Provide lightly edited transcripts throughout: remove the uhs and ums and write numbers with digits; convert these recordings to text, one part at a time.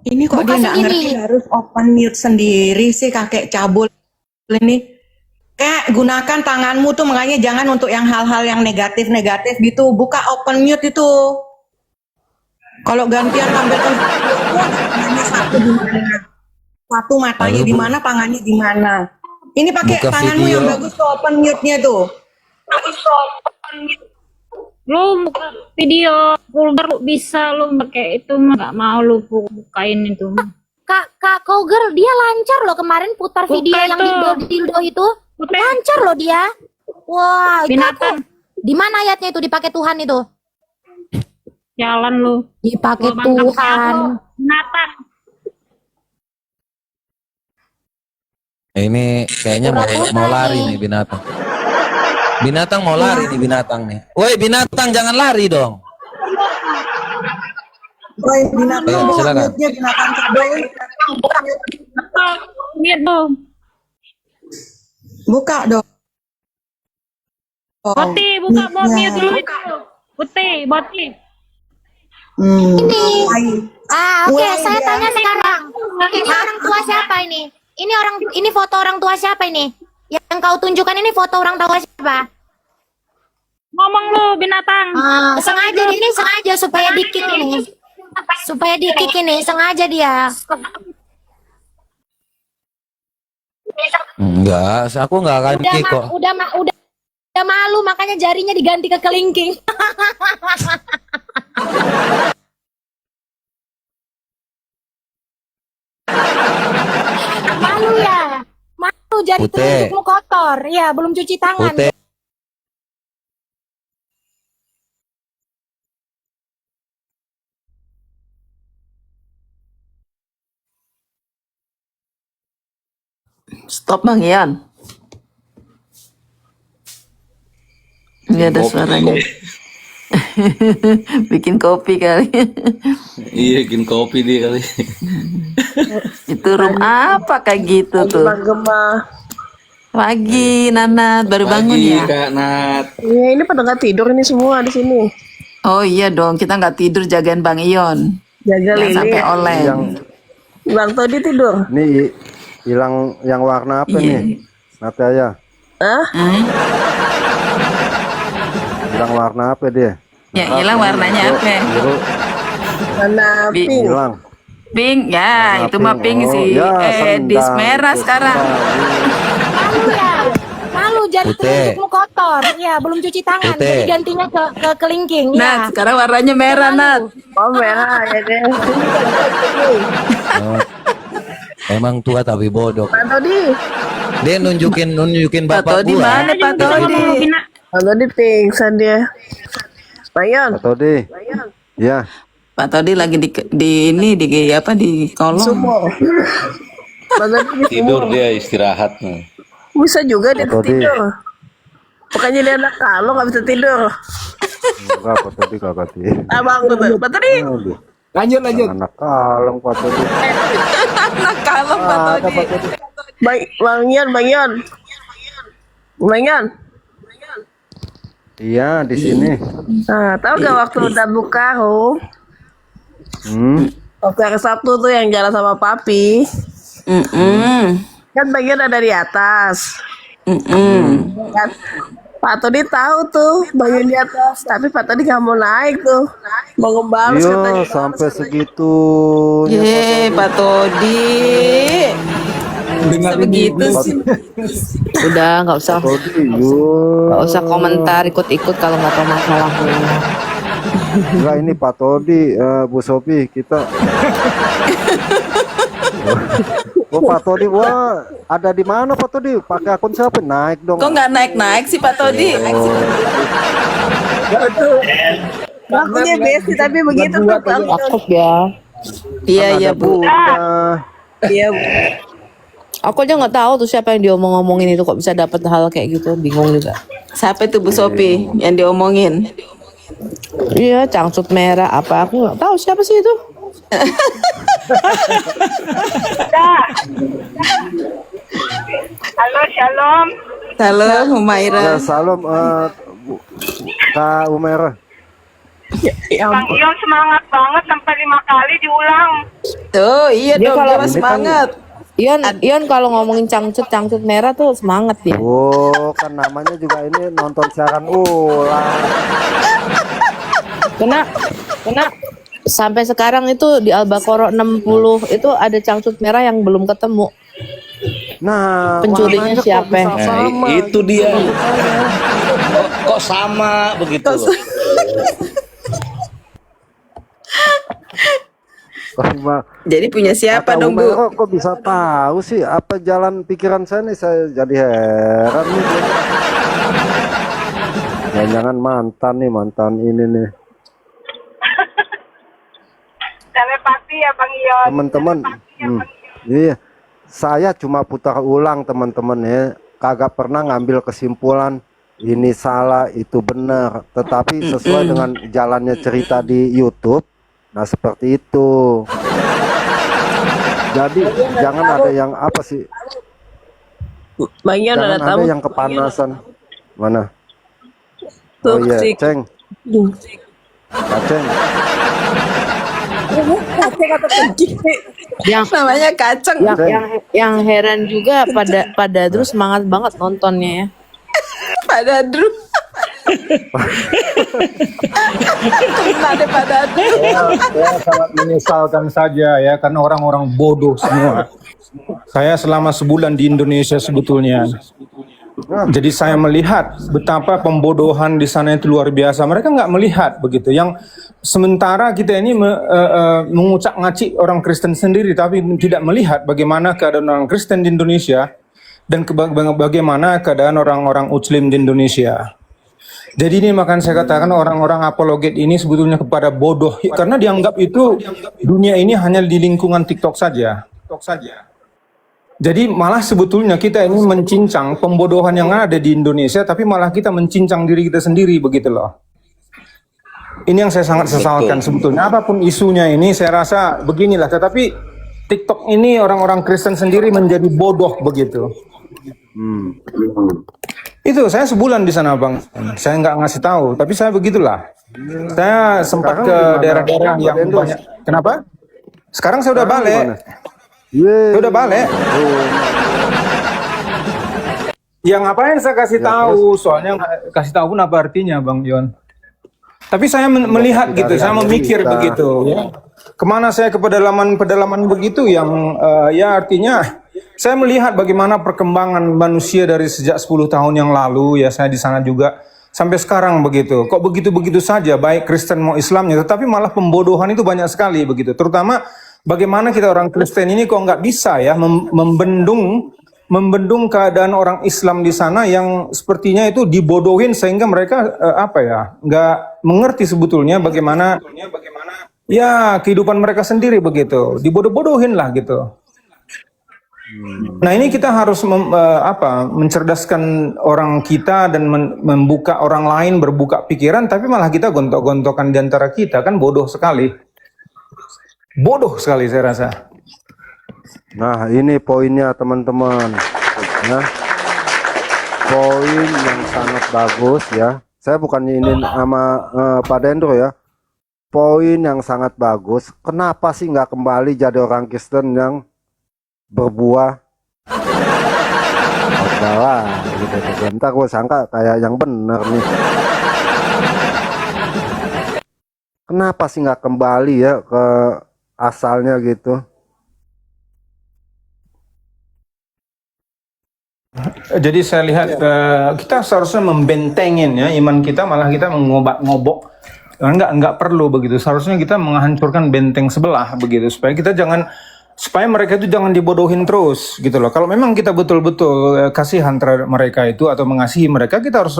Ini kok dia nggak ngerti harus open mute sendiri sih kakek cabul ini. Kayak gunakan tanganmu tuh, makanya jangan untuk yang hal-hal yang negatif-negatif gitu. Buka open mute itu. Kalau gantian tampilkan tangannya satu di mana, satu matanya di mana, tangannya di mana. Ini pakai tanganmu yang bagus tuh open mute-nya tuh. Lu buka video vulgar bisa lu pakai itu mah nggak mau lu bukain itu. Kak Koger dia lancar loh kemarin putar video yang dildo itu. Lancar loh dia. Wah, itu aku. Di mana ayatnya itu dipakai Tuhan itu? Jalan lu. Dipakai Tuhan. Nathan. Ini kayaknya mau lari nih binatang. Binatang mau lari nih binatang nih. Woi binatang jangan lari dong. Woi binatang, silakan. Binatang cabul. Lihat dong. Buka dong. Boti, buka botnya dulu itu. Boti. Ini. Oke, saya tanya sekarang. Ini orang tua siapa ini? Ini foto orang tua siapa ini? Yang kau tunjukkan ini foto orang tua siapa? Ngomong lu binatang. Sengaja supaya dikit ini. Sengaja dia. Enggak, aku enggak akan kick kok. Udah malu makanya jarinya diganti ke kelingking. Malu ya. Malu jari telunjukmu kotor. Ya, belum cuci tangan. Putih. Stop Bang Ian. Nggak ada suaranya. Bikin kopi kali. Iya, bikin kopi dia kali. Itu room apa kayak gitu tuh? Pagi, Nanat baru bangun ya? Kak Nat. Iya, ini pada nggak tidur ini semua di sini. Oh iya dong, kita nggak tidur jagain Bang Ion. Jaga Lili. Sampai oleng. Bang Todi tidur. Nih hilang yang warna apa nih? Nataya. Hilang warna apa dia? Ya hilang warnanya apa? Warna pink. Hilang. Pink ya, itu mah pink sih. Dis merah sekarang. Malu jari telunjukmu kotor. Ya, belum cuci tangan. Jadi gantinya ke kelingking. Nah, sekarang warnanya merah, Nat. Oh merah ya deh. Emang tua tapi bodoh. Pak Todi. Dia nunjukin bapak Todi gua. mana Pak Todi? Pak Todi pingsan dia. Bayan. Pak Todi. Ya. Pak Todi lagi di kolong. Sumur. Pak Todi Tidur dia istirahat. Bisa juga dia tidur. Bukannya dia anak kalau nggak bisa tidur. Enggak, Pak Todi kagak tidur. Abang Pak Todi. Lanjut. Anak kaleng Pak Todi. Anak kalem Pak Todi. Bang Ion. Iya, di sini. Nah, tahu gak waktu udah buka waktu hari Sabtu tuh yang jalan sama papi. Kan bagian ada di atas. Kan Pak Todi tahu tuh bagian di atas, tapi Pak Todi nggak mau naik tuh, mau ngebales katanya. Sampai segitu. Pak Todi. Dengar begitu sih. Udah nggak usah komentar ikut-ikut kalau nggak tahu masalahnya. Enggak, ini Pak Todi, Bu Sofi kita. Oh Pak Todi, wah ada di mana Pak Todi? Pakai akun siapa? Naik dong. Kok nggak naik sih Pak Todi? Akunya besi tapi begitu tuh. Aktif ya. Iya Bu. Iya. Aku aja nggak tahu tuh siapa yang diomong-ngomongin itu kok bisa dapat hal kayak gitu, bingung juga. Siapa itu Bu Sophie yang diomongin? Iya, cangcut merah apa aku nggak tahu siapa sih itu. Halo, Shalom. Salam Humaira. Ya, salam Kak Umaira. Bang Ion semangat banget sampai 5 kali diulang. Tuh, iya Dia dong, kalau- dia mah semangat. Ion kalau ngomongin cangcut merah tuh semangat dia. Oh, kan namanya juga ini nonton siaran ulang. Kena sampai sekarang itu di Al-Baqarah 60 itu ada cangcut merah yang belum ketemu. Nah, Pencurinya warnanya kok siapa? bisa Nah, sama? itu dia. Kok sama begitu loh. Jadi punya siapa Kata dong, Bu? Umero kok bisa tahu sih apa jalan pikiran saya nih, saya jadi heran nih. Jangan mantan ini nih. Telepati ya Bang Ion. Teman-teman, iya, saya cuma putar ulang teman-teman ya, kagak pernah ngambil kesimpulan ini salah itu benar, tetapi sesuai dengan jalannya cerita di YouTube. Nah seperti itu. Jadi jangan ada yang apa sih? Bang Ion Jangan ada ada tamu. yang kepanasan. Mana? Tuh, Oh iya, sik. Ceng. Ceng. Yang Namanya kacang. yang heran juga pada terus semangat banget nontonnya ya. Pada Drew. Kena deh pada Drew. Saya sangat menyesalkan saja ya, karena orang-orang bodoh semua. Saya selama sebulan di Indonesia sebetulnya. Jadi saya melihat betapa pembodohan di sana itu luar biasa. Mereka nggak melihat begitu. Yang sementara kita ini mengucak ngacik orang Kristen sendiri, tapi tidak melihat bagaimana keadaan orang Kristen di Indonesia dan bagaimana keadaan orang-orang Muslim di Indonesia. Jadi ini makanya saya katakan orang-orang apologet ini sebetulnya kepada bodoh, karena dianggap itu dunia ini hanya di lingkungan TikTok saja. Jadi malah sebetulnya kita ini mencincang pembodohan yang ada di Indonesia, tapi malah kita mencincang diri kita sendiri begitu loh. Ini yang saya sangat sesalkan sebetulnya. Apapun isunya ini saya rasa beginilah, tetapi TikTok ini orang-orang Kristen sendiri menjadi bodoh begitu. Itu saya sebulan di sana Bang. Saya nggak ngasih tahu, tapi saya begitulah. Saya sempat ke daerah-daerah yang banyak. Kenapa? Sekarang saya udah balik. Saya udah balik. Yang ngapain saya kasih tahu? Soalnya kasih tahu pun apa artinya, Bang Yon? Tapi saya melihat gitu, saya memikir begitu. Ya. Kemana saya ke pedalaman begitu yang ya artinya saya melihat bagaimana perkembangan manusia dari sejak 10 tahun yang lalu. Ya saya di sana juga sampai sekarang begitu. Kok begitu-begitu saja, baik Kristen mau Islamnya, tetapi malah pembodohan itu banyak sekali begitu. Terutama bagaimana kita orang Kristen ini kok nggak bisa ya membendung keadaan orang Islam di sana yang sepertinya itu dibodohin sehingga mereka nggak mengerti sebetulnya bagaimana ya kehidupan mereka sendiri begitu, dibodoh-bodohin lah gitu. Nah ini kita harus mencerdaskan orang kita dan membuka orang lain berbuka pikiran, tapi malah kita gontok-gontokan di antara kita, kan bodoh sekali. Bodoh sekali saya rasa. Nah ini poinnya teman-teman ya. Poin yang sangat bagus ya. Saya bukan ini sama Pak Dendro ya. Poin yang sangat bagus. Kenapa sih nggak kembali jadi orang Kristen yang berbuah? Udahlah gitu. Bentar gue sangka kayak yang benar nih. Kenapa sih nggak kembali ya ke asalnya gitu? Jadi saya lihat kita seharusnya membentengin ya iman kita, malah kita mengobak-ngobok. Enggak perlu begitu. Seharusnya kita menghancurkan benteng sebelah begitu supaya mereka itu jangan dibodohin terus gitu loh. Kalau memang kita betul-betul kasihan terhadap mereka itu atau mengasihi mereka, kita harus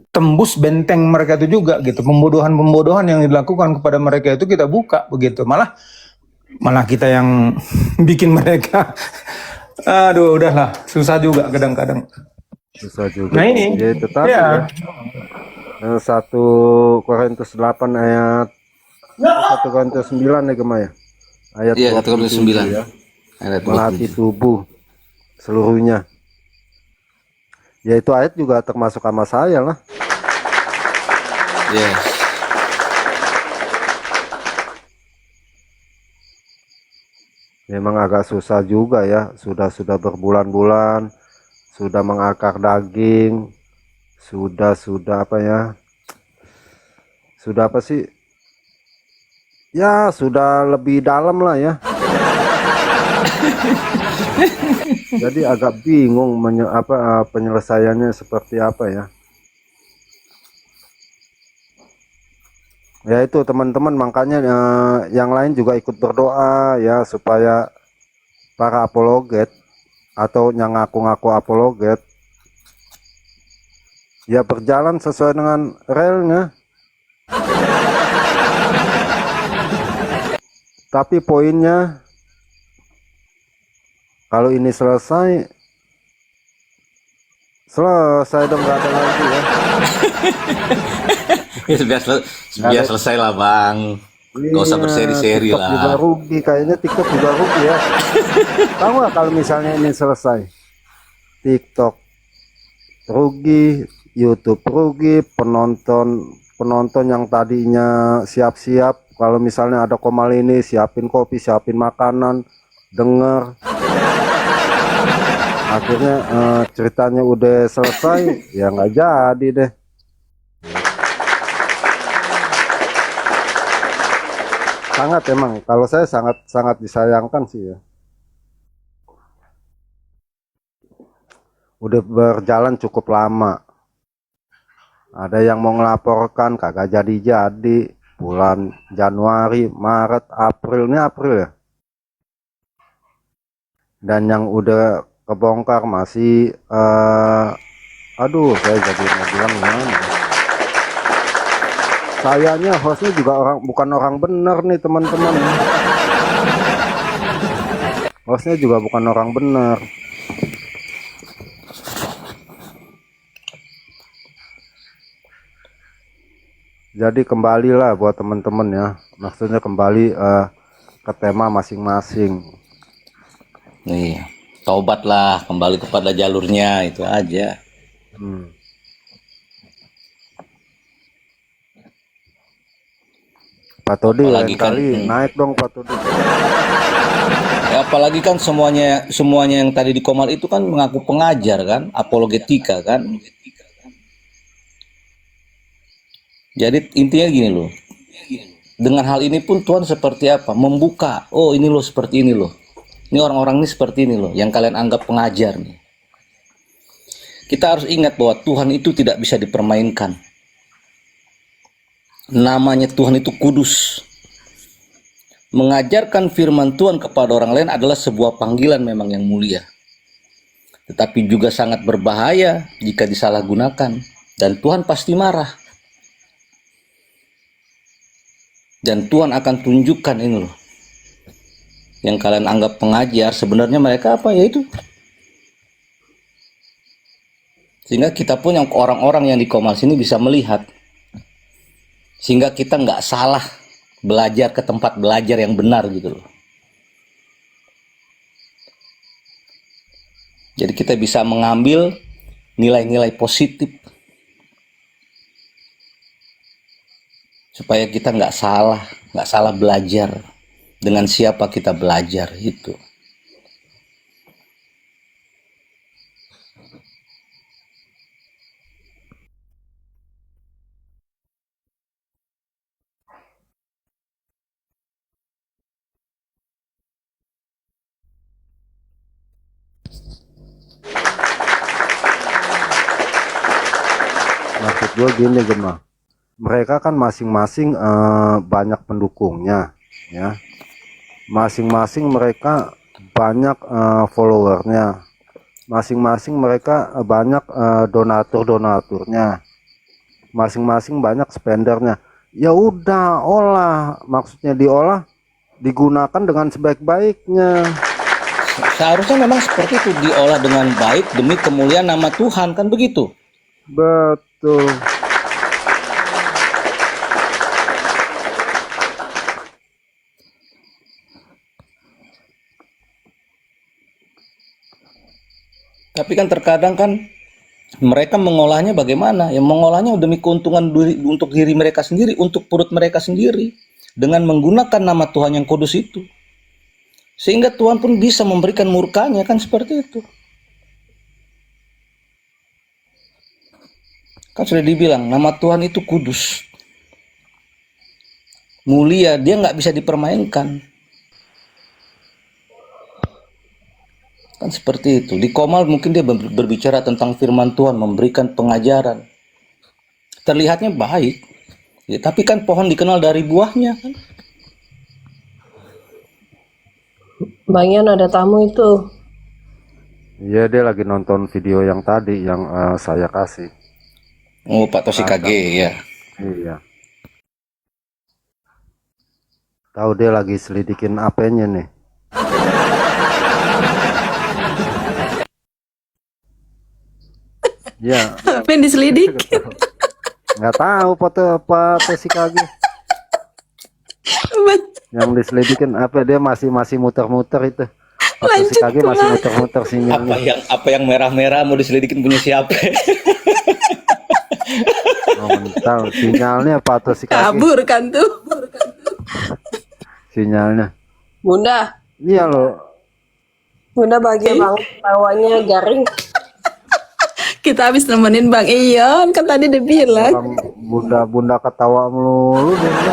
tembus benteng mereka itu juga gitu. Pembodohan-pembodohan yang dilakukan kepada mereka itu kita buka begitu. Malah kita yang bikin mereka aduh udahlah, susah juga kadang-kadang. Susah juga. Nah ini ya, tetapi ya. 1 Korintus 8 ayat 1 Korintus 9 ya Gemma ya. Ayat 1 Korintus 9 ya. Ayat Melatih tubuh seluruhnya. Ya itu ayat juga termasuk sama saya lah. Yes. Memang agak susah juga ya, sudah berbulan-bulan, sudah mengakar daging, sudah apa ya? Sudah apa sih? Ya, sudah lebih dalam lah ya. Jadi agak bingung penyelesaiannya seperti apa ya. Ya itu teman-teman, makanya yang lain juga ikut berdoa ya supaya para apologet atau yang ngaku-ngaku apologet ya berjalan sesuai dengan relnya. Tapi poinnya, kalau ini selesai dong, nggak ada lagi ya. Biar selesai lah bang. Gak usah berseri-seri TikTok juga lah. rugi, kayaknya TikTok juga rugi ya. Tahu nggak kalau misalnya ini selesai, TikTok rugi, YouTube rugi, penonton yang tadinya siap-siap kalau misalnya ada Komal ini siapin kopi, siapin makanan, denger, akhirnya ceritanya udah selesai ya nggak jadi deh. Sangat emang, kalau saya sangat disayangkan sih ya. Udah berjalan cukup lama. Ada yang mau ngelaporkan kagak jadi-jadi. Bulan Januari, Maret, April, ini April ya. Dan yang udah kebongkar masih aduh, saya jadi mau bilang gimana. Sayanya hostnya juga bukan orang benar nih teman-teman. Hostnya juga bukan orang benar. Jadi kembalilah buat teman-teman ya. Maksudnya kembali ke tema masing-masing. Nih, taubatlah, kembali kepada jalurnya, itu aja. Pak Todi Apalagi lain kali naik dong Pak Todi. Ya, apalagi kan semuanya yang tadi di Komal itu kan mengaku pengajar kan, apologetika kan. Jadi intinya gini loh. Dengan hal ini pun Tuhan seperti apa? Membuka. Oh, ini loh seperti ini loh. Ini orang-orang ini seperti ini loh yang kalian anggap pengajar nih. Kita harus ingat bahwa Tuhan itu tidak bisa dipermainkan. Namanya Tuhan itu kudus. Mengajarkan firman Tuhan kepada orang lain adalah sebuah panggilan memang yang mulia. Tetapi juga sangat berbahaya jika disalahgunakan. Dan Tuhan pasti marah. Dan Tuhan akan tunjukkan ini loh. Yang kalian anggap pengajar, sebenarnya mereka apa ya itu? Sehingga kita pun yang orang-orang yang di Komal sini bisa melihat. Sehingga kita nggak salah belajar ke tempat belajar yang benar gitu loh. Jadi kita bisa mengambil nilai-nilai positif. Supaya kita nggak salah belajar dengan siapa kita belajar itu. Maksud gue gini Gemma. Mereka kan masing-masing banyak pendukungnya ya, masing-masing mereka banyak followernya, masing-masing mereka banyak donaturnya, masing-masing banyak spendernya. Ya udah, olah, maksudnya diolah, digunakan dengan sebaik-baiknya. Seharusnya memang seperti itu, diolah dengan baik demi kemuliaan nama Tuhan, kan begitu? Betul. Tapi kan terkadang kan mereka mengolahnya bagaimana? Yang mengolahnya demi keuntungan untuk diri mereka sendiri, untuk perut mereka sendiri, dengan menggunakan nama Tuhan yang kudus itu. Sehingga Tuhan pun bisa memberikan murkanya, kan seperti itu. Kan sudah dibilang, nama Tuhan itu kudus. Mulia, dia nggak bisa dipermainkan. Kan seperti itu. Di Komal mungkin dia berbicara tentang firman Tuhan, memberikan pengajaran. Terlihatnya baik. Ya, tapi kan pohon dikenal dari buahnya kan. Bang Ion ada tamu itu. Iya, dia lagi nonton video yang tadi yang saya kasih. Oh, Pak Tosi KG ya. Iya. Tahu dia lagi selidikin apanya nih. Ya, Apa yang diselidikin? nggak tahu foto apa si KG. Yang diselidikin apa, dia masih muter-muter itu. Foto si KG masih muter-muter sinyalnya. Apa yang merah-merah mau diselidikin punya siapa? Oh, mental sinyalnya foto si KG. Kabur kan tuh. Sinyalnya. Bunda, Iya loh. Bunda bahagia banget tawanya garing. Kita habis nemenin Bang Ion, kan tadi dia bilang. Orang bunda ketawa melulu bunda.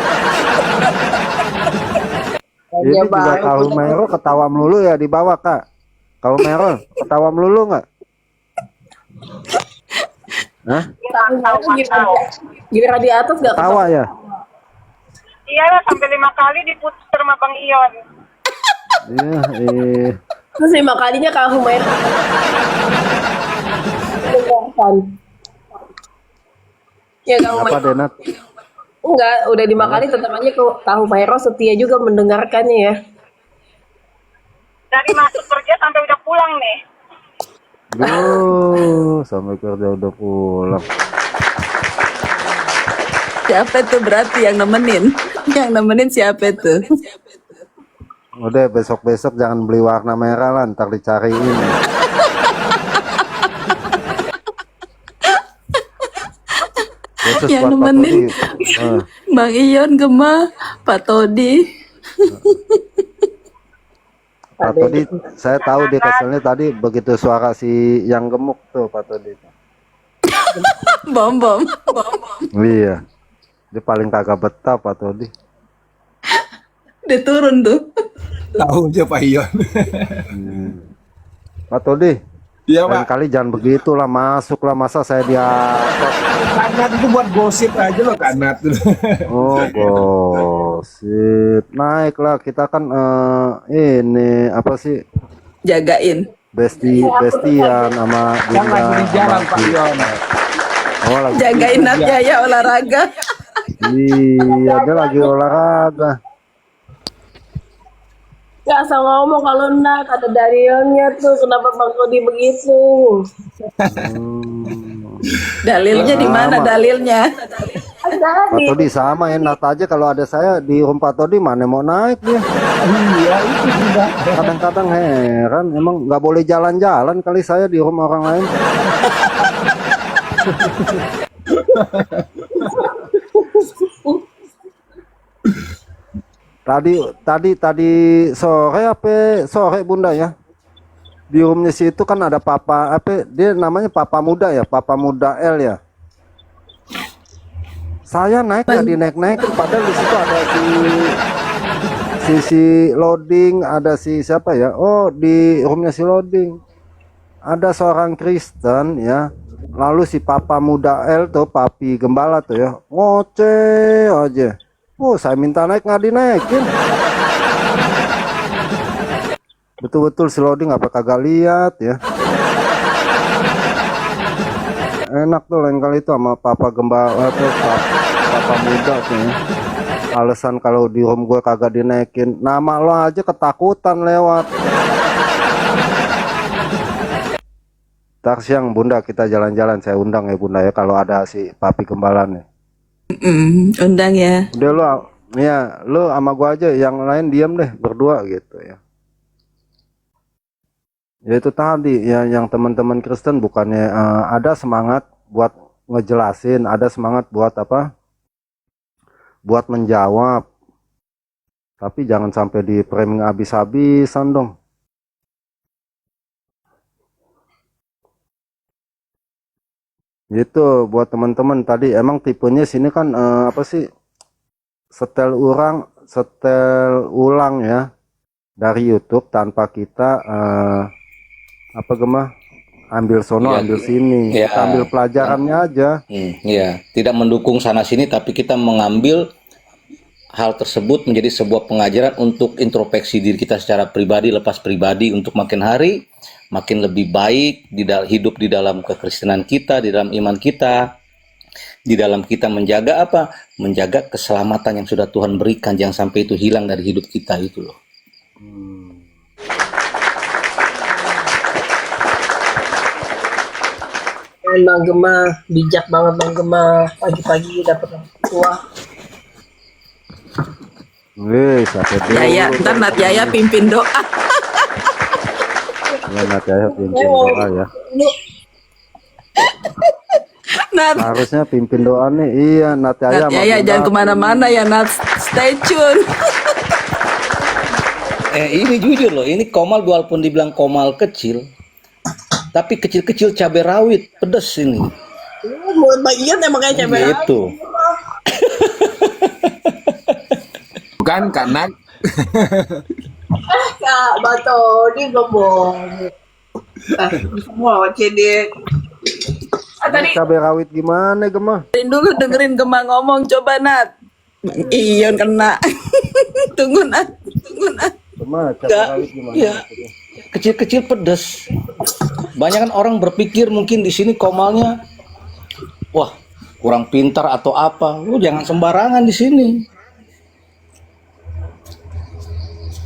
Ini juga kalau Mero ketawa melulu ya di bawah kak. Kalau Mero ketawa melulu nggak? Hah? Giliran di atas gak Ketawa ya? Iya lah, sampai 5 kali diputus sama Bang Ion. Iya, Terus 5 kalinya Kak Humaira. Ya Kak apa Humaira. Denat? Enggak, udah 5 kali tetap aja Kak Humaira setia juga mendengarkannya ya. Dari masuk kerja sampai udah pulang nih. Duh, sampai kerja udah pulang. Siapa itu berarti yang nemenin? Yang nemenin siapa itu? Udah besok-besok jangan beli warna merah lah, ntar dicariin. Khusus Yang buat Pak nemenin Todi. Bang Ion, Gema, Pak Todi. Pak Todi, saya tahu dia keselnya tadi begitu suara si yang gemuk tuh Pak Todi. Bom. Iya, dia paling kagak betah Pak Todi. Dia turun tuh. Tahu aja Pak Ion. Pak Todi, Iya lain Pak. kali jangan begitulah, masuklah, masa saya dia. Kanat itu buat gosip aja loh Kanat. Oh, gosip. Naiklah, kita kan ini apa sih? Jagain. Bestian sama Yang lagi di jalan Pak Ion. Oh, lagi. Jagain Nat Jaya olahraga. Iya, dia lagi olahraga. Gak asal ngomong kalau Nat ada Darionnya tuh, kenapa Bang Todi begitu? Dalilnya di mana dalilnya? Pak Todi sama enak aja kalau ada saya di rumah Pak Todi, mana mau naik dia. Iya itu juga. Kadang-kadang heran, emang nggak boleh jalan-jalan kali saya di rumah orang lain. Tadi sore apa sore Bunda ya, di roomnya situ kan ada papa apa dia namanya papa muda ya, papa muda L ya. Saya naik nggak dinaik-naikin, padahal di situ ada si loading, ada si siapa ya, oh di roomnya si loading ada seorang Kristen ya, lalu si papa muda L tuh, papi gembala tuh ya, ngoceh aja. Oh, saya minta naik nggak dinaikin. Betul-betul si loading apa kagak lihat ya. Enak tuh lain kali itu sama papa gembala tuh, papa muda tuh ya. Alasan kalau di room gue kagak dinaikin, nama lo aja ketakutan lewat. Ntar siang Bunda kita jalan-jalan, saya undang ya Bunda ya kalau ada si papi gembalan ya. Undang ya. Udah lo ya, lo sama gua aja, yang lain diam deh berdua gitu ya. Ya itu tadi ya, yang teman-teman Kristen bukannya ada semangat buat ngejelasin, ada semangat buat apa? Buat menjawab. Tapi jangan sampai di framing habis-habisan dong. Gitu buat teman-teman tadi emang tipenya sini kan apa sih setel ulang ya dari YouTube tanpa kita apa gemah ambil sono Iya, ambil sini iya. kita ambil pelajarannya aja. Ya, tidak mendukung sana sini, tapi kita mengambil hal tersebut menjadi sebuah pengajaran untuk introspeksi diri kita secara pribadi, lepas pribadi, untuk makin hari makin lebih baik hidup di dalam kekristenan kita, di dalam iman kita, di dalam kita menjaga apa? Menjaga keselamatan yang sudah Tuhan berikan, jangan sampai itu hilang dari hidup kita itu loh. Bang Gema bijak banget Bang Gema, pagi-pagi dapat tua. Wih, siapa dulu? Yaya, ntar Nat Yaya pimpin doa. Ya, Nat Yaya pimpin doa ya. Nat, Harusnya pimpin doa nih. Iya, Nat Yaya. Nat Yaya jangan kemana-mana ya Nat, stay tune. Ini jujur loh, ini Komal walaupun dibilang Komal kecil, tapi kecil-kecil cabai rawit pedes ini. Buat bagian emang kayak cabai rawit. Gitu. Bukan karena Kak Bato ini belum boleh. Semua CD. Tadi cabai rawit gimana Gemah? Dulu dengerin Gema ngomong, coba Nat. Iyon kena. Tunggu Nat. Gemah cabai rawit gimana? Iya. Kecil-kecil pedes. Banyak kan orang berpikir mungkin di sini Komalnya, wah kurang pintar atau apa. Lu jangan sembarangan di sini.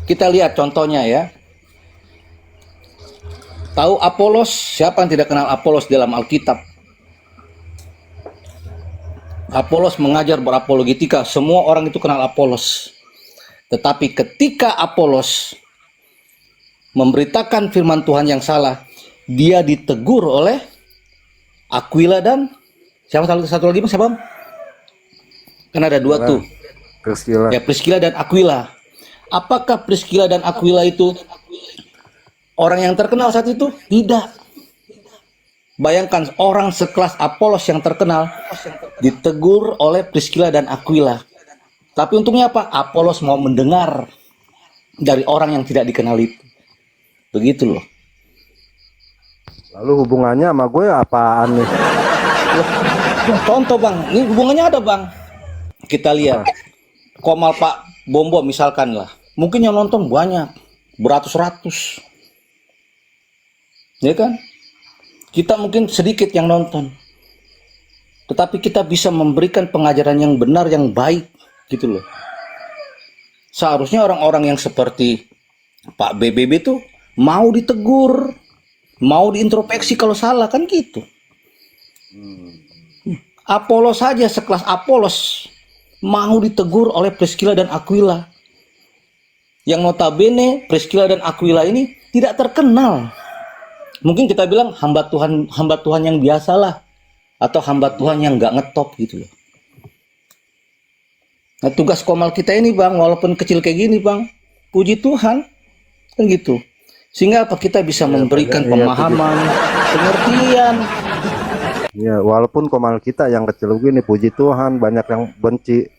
Kita lihat contohnya ya. Tahu Apolos? Siapa yang tidak kenal Apolos dalam Alkitab? Apolos mengajar berapologetika. Semua orang itu kenal Apolos. Tetapi ketika Apolos memberitakan firman Tuhan yang salah, dia ditegur oleh Aquila dan siapa satu lagi siapa? Kan ada dua tuh. Priscilla. Ya, Priscilla dan Aquila. Apakah Priscilla dan Aquila itu orang yang terkenal saat itu? Tidak. Bayangkan orang sekelas Apolos yang terkenal ditegur oleh Priscilla dan Aquila. Tapi untungnya apa? Apolos mau mendengar dari orang yang tidak dikenal itu. Begitu loh. Lalu hubungannya sama gue apaan nih? Contoh bang, ini hubungannya ada bang. Kita lihat Komal Pak Bombo misalkan lah, mungkin yang nonton banyak, beratus-ratus, ya kan? Kita mungkin sedikit yang nonton, tetapi kita bisa memberikan pengajaran yang benar, yang baik, gitu loh. Seharusnya orang-orang yang seperti Pak BBB tuh mau ditegur, mau diintrospeksi kalau salah, kan gitu. Apolos saja, sekelas Apolos mau ditegur oleh Priscilla dan Aquila, yang notabene Priscilla dan Aquila ini tidak terkenal. Mungkin kita bilang hamba Tuhan yang biasalah, atau hamba Tuhan yang nggak ngetop gitu loh. Nah, tugas Komal kita ini bang, walaupun kecil kayak gini bang, puji Tuhan kan gitu, sehingga apa, kita bisa memberikan pemahaman, pengertian. Ya, walaupun Komal kita yang kecil begini, puji Tuhan banyak yang benci.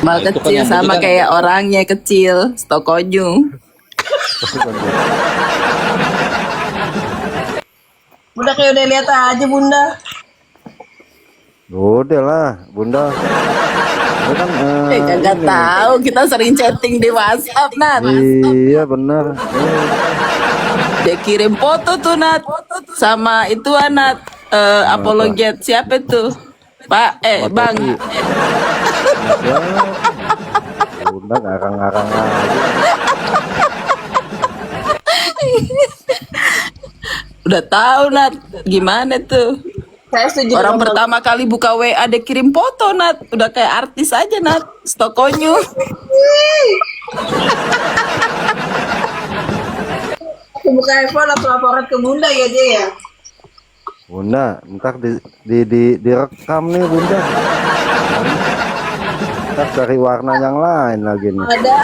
Mal Itu kan kecil yang sama penting kan- kayak orangnya kecil, stokojung. Bunda kayak udah lihat aja Bunda. Udah lah, Bunda. Ini kan, Kagak tahu, kita sering chatting di WhatsApp Nat. iya benar. Dia kirim foto tuh Nat, sama itu Nat, apologet siapa tuh? Pak, Bang. Ya, Bunda ngarang-ngarang aja. Udah tahu Nat, gimana tuh? Saya setuju Orang dengan pertama kali buka WA dia kirim foto Nat, udah kayak artis aja Nat, stokonyu. buka handphone atau laporan ke Bunda ya dia ya. Bunda, ntar direkam nih Bunda. Ntar cari warna yang lain lagi nih. Ada.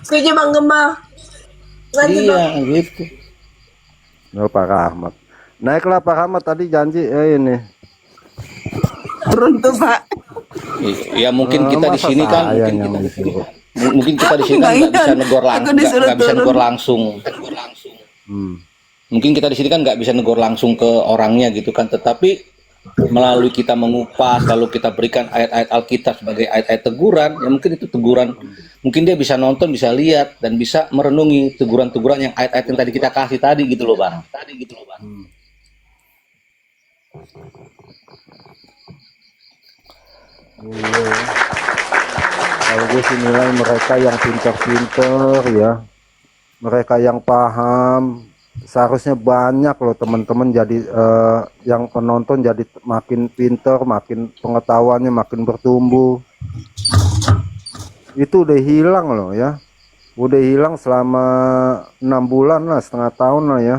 Setuju Bang Gembal. Lanjut, Bang. Iya gitu. Oh, Pak Rahmat. Naiklah Pak Rahmat tadi janji ini. Turun tuh, Pak. Ya mungkin kita di Masa sini kan saya mungkin yang kita, disuruh? mungkin kita di sini kan nggak bisa negor Aku disuruh nggak bisa turun. negor langsung. Mungkin kita di sini kan nggak bisa negor langsung ke orangnya gitu kan, tetapi melalui kita mengupas lalu kita berikan ayat-ayat Alkitab sebagai ayat-ayat teguran, ya mungkin itu teguran, mungkin dia bisa nonton, bisa lihat dan bisa merenungi teguran-teguran yang ayat-ayat yang tadi kita kasih tadi gitu loh Bang. Iya. Kalau gue sih nilai mereka yang pintar-pintar ya, mereka yang paham, seharusnya banyak loh teman-teman, jadi yang penonton jadi makin pintar, makin pengetahuannya makin bertumbuh. Itu udah hilang loh ya, udah hilang selama 6 bulan lah, setengah tahun lah ya.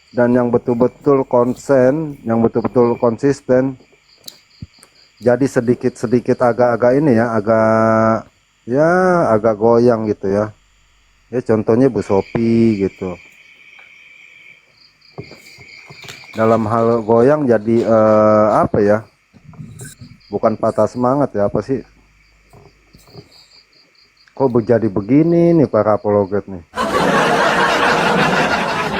Dan yang betul-betul konsen, yang betul-betul konsisten, jadi sedikit-sedikit agak-agak ini ya, agak goyang gitu ya. Ya contohnya Bu Sophie gitu. Dalam hal goyang jadi apa ya? Bukan patah semangat ya, apa sih? Kok jadi begini nih para apologet nih?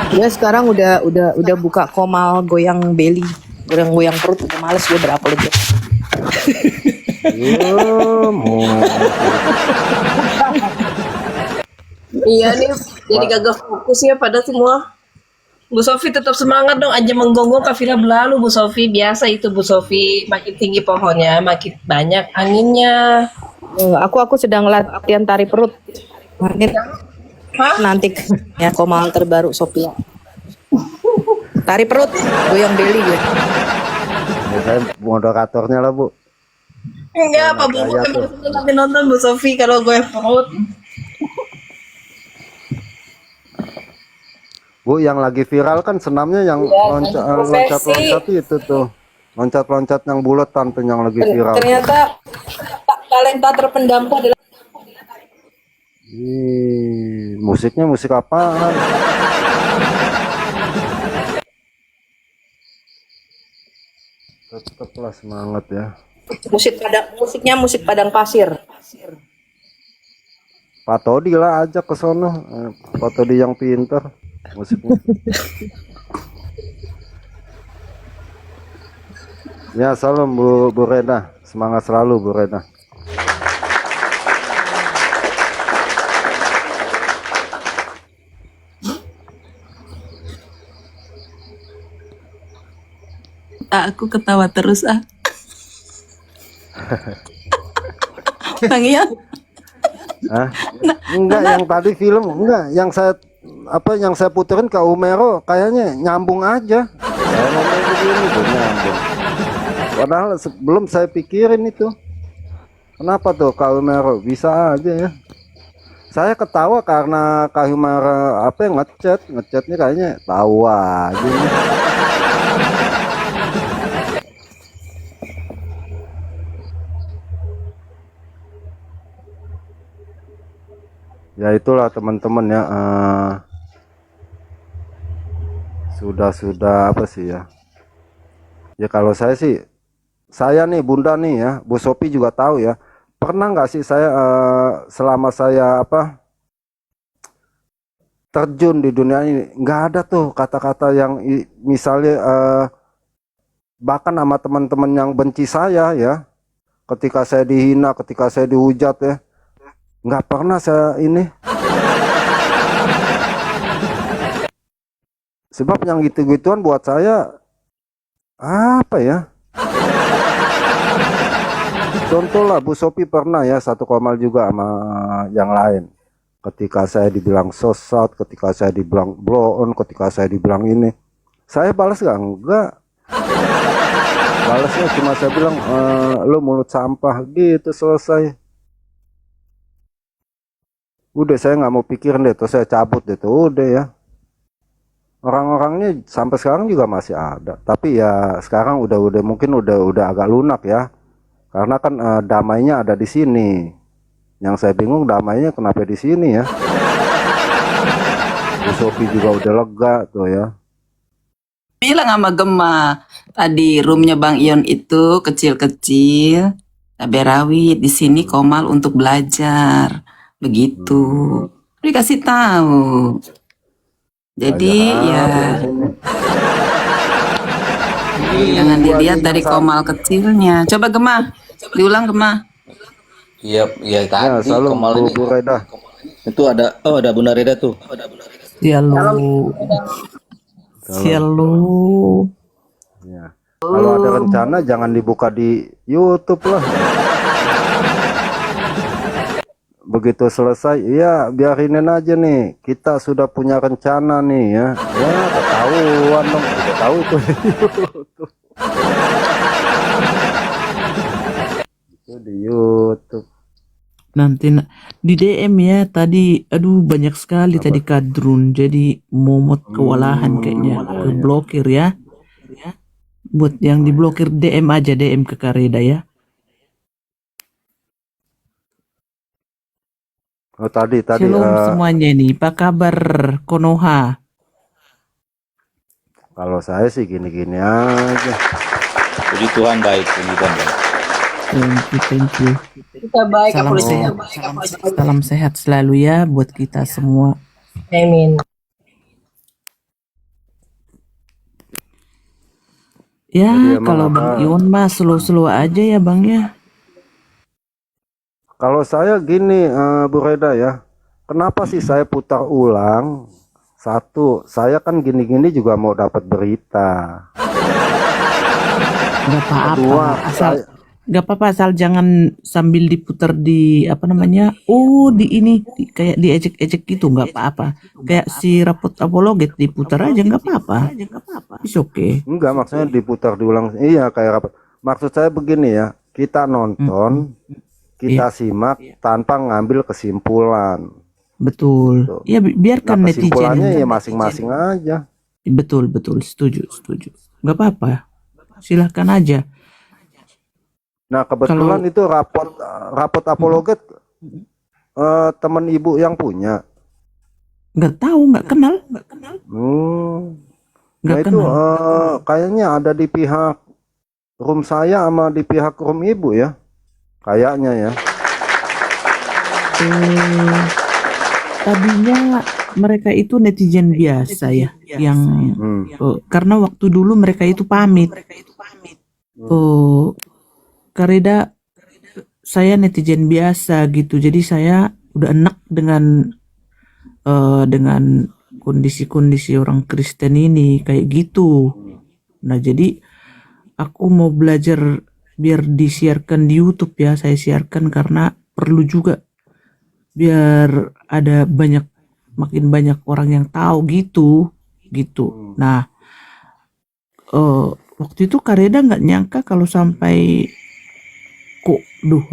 Dia sekarang udah buka komal goyang belly, goyang perut, udah males gue berapologet. Iya nih, jadi gagal fokus ya pada semua. Bu Sofi tetap semangat dong, aja menggonggong kafilah berlalu Bu Sofi. Biasa itu Bu Sofi, makin tinggi pohonnya, makin banyak anginnya. Aku sedang latihan tari perut. Nanti ya komal terbaru Sophia. Tari perut, goyang belly gue. Ya, saya moderatornya lah Bu. Enggak, Pak Bu, nanti nonton Bu Sofi kalau gue perut. Bu, yang lagi viral kan senamnya yang loncat-loncat itu tuh. Loncat-loncat yang buletan tuh yang lagi viral. Ternyata talenta terpendamku adalah Musiknya musik apaan? Tetaplah semangat ya. musiknya musik padang pasir. Pak Todi lah ajak ke sono. Pak Todi yang pinter musiknya. Ya, salam Bu Rena. Semangat selalu Bu Rena. Aku ketawa terus Bang Ian. Enggak, yang tadi film enggak, yang saya puterin ke Umero kayaknya nyambung aja. Saya ngomong begini tuh nyambung. Padahal sebelum saya pikirin itu. Kenapa tuh Kak Umero bisa aja ya? Saya ketawa karena Kak Umero ngechatnya kayaknya tahu aja. Ya itulah teman-teman ya, sudah apa sih ya? Ya kalau saya nih Bunda nih ya, Bu Sophie juga tahu ya. Pernah nggak sih saya selama saya terjun di dunia ini nggak ada tuh kata-kata yang misalnya bahkan sama teman-teman yang benci saya ya, ketika saya dihina, ketika saya dihujat ya. Nggak pernah saya ini. Sebab yang gitu-gituan buat saya apa ya? Contoh lah Bu Sophie pernah ya satu komal juga sama yang lain. Ketika saya dibilang sosat, ketika saya dibilang blow on, ketika saya dibilang ini, saya balas nggak? Enggak. Balasnya cuma saya bilang lo mulut sampah gitu, selesai. Udah saya nggak mau pikirin deh, tuh saya cabut deh tuh, udah ya. Orang-orangnya sampai sekarang juga masih ada, tapi ya sekarang udah mungkin udah agak lunak ya, karena kan damainya ada di sini. Yang saya bingung damainya kenapa di sini ya. Bu Sophie juga udah lega tuh ya. Bilang sama Gema, tadi roomnya Bang Ion itu kecil-kecil, cabai rawit. Di sini Komal untuk belajar, begitu. Dikasih tahu. Jadi ya jangan dilihat dari Komal kecilnya. Coba Gema, diulang Gema. Iya, iya Ya, tadi salam Komal ini. Bu Reda. Itu ada, oh ada Bunda Reda tuh. Selalu. Selalu. Ya. Kalau ada rencana jangan dibuka di YouTube lah. Begitu selesai, ya biarinin aja nih. Kita sudah punya rencana nih ya. Ya ketahuan dong, udah tahu itu di YouTube. Itu di YouTube. Nanti di DM ya tadi, aduh banyak sekali tadi kadrun, jadi momot kewalahan kayaknya ke blokir ya. Buat yang diblokir DM aja, DM ke Kareda ya. Oh tadi Shalom semuanya nih, apa kabar Konoha? kalau saya sih gini-gini aja. Puji Tuhan baik, puji Tuhan baik. Thank you. Kita baik, Salam sehat selalu ya buat kita semua. Amin. Ya, Jadi emang kalau Bang Ion mah slow-slow aja ya Bang ya. Kalau saya gini, Bu Reda ya, kenapa sih saya putar ulang? Satu, saya kan gini-gini juga mau dapat berita. Gak apa-apa, Kedua, asal gak apa-apa asal jangan sambil diputar di apa namanya, di ini kayak diejek-ejek gitu, nggak apa-apa. Kayak si rapot apologet diputar aja nggak apa-apa. It's okay. Enggak, maksudnya diputar diulang. Iya, kayak apa? Maksud saya begini ya, kita nonton, kita simak tanpa ngambil kesimpulan. Betul. Tuh. Ya biarkan Nah, netizen. kesimpulannya ya masing-masing aja. Betul, setuju. Nggak apa-apa. Silahkan aja. Nah, kebetulan itu rapot apologet teman ibu yang punya. Nggak tahu, nggak kenal. Nah itu kayaknya ada di pihak room saya sama di pihak room ibu ya. Kayaknya ya. Tadinya mereka itu netizen biasa ya, yang karena waktu dulu mereka itu pamit. Kareda, saya netizen biasa gitu, jadi saya udah enak dengan kondisi-kondisi orang Kristen ini kayak gitu. Nah jadi aku mau belajar biar disiarkan di YouTube ya, saya siarkan karena perlu juga biar ada makin banyak orang yang tahu gitu. Nah waktu itu Kareda nggak nyangka kalau sampai kok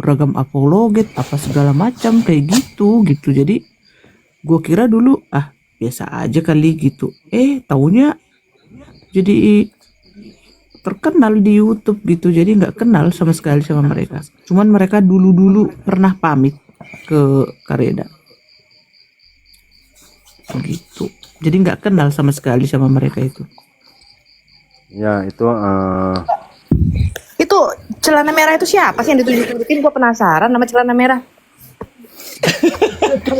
ragam apologet apa segala macam kayak gitu. Jadi gue kira dulu biasa aja kali gitu. Taunya jadi terkenal di YouTube gitu. Jadi nggak kenal sama sekali sama mereka. Cuman mereka dulu pernah pamit ke Kareda. Gitu. Jadi nggak kenal sama sekali sama mereka itu. Ya itu Itu celana merah itu siapa sih yang ditunjukin? Gue penasaran nama celana merah.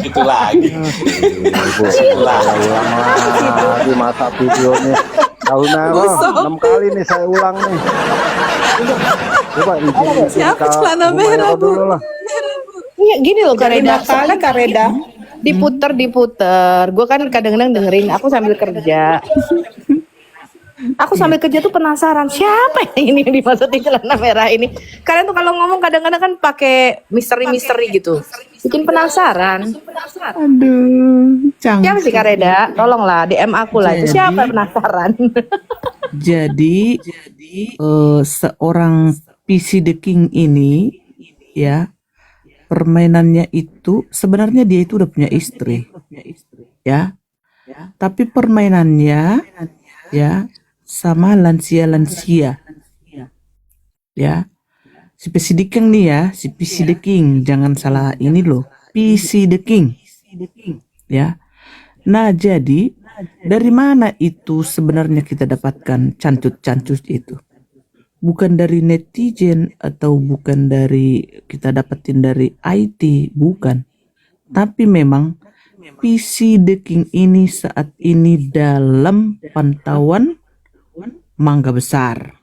Itu lagi. ulang lagi mata videonya. Tahu merah 6 kali nih saya ulang nih. Coba izin Siapa celana merah dulu lah. Iya gini loh Kareda. Soalnya Kareda diputer. Gue kan kadang-kadang dengerin. Aku sambil kerja. Aku sambil kerja tuh penasaran siapa ini yang dimasukin celana merah ini. Kalian tuh kalau ngomong kadang-kadang kan pakai misteri gitu. Bikin penasaran. Aduh, Siapa sih Kareda? Tolonglah DM aku lah. Itu siapa penasaran? Jadi seorang PC The King ini ya, permainannya itu sebenarnya dia itu udah punya istri ya. tapi permainannya ya sama lansia-lansia ya. Si PC The King nih ya, si PC The King, jangan salah ini loh, PC The King ya. Nah, jadi dari mana itu sebenarnya kita dapatkan cancut-cancut itu? Bukan dari netizen atau bukan dari kita dapetin dari IT, bukan. Tapi memang PC The King ini saat ini dalam pantauan Mangga Besar.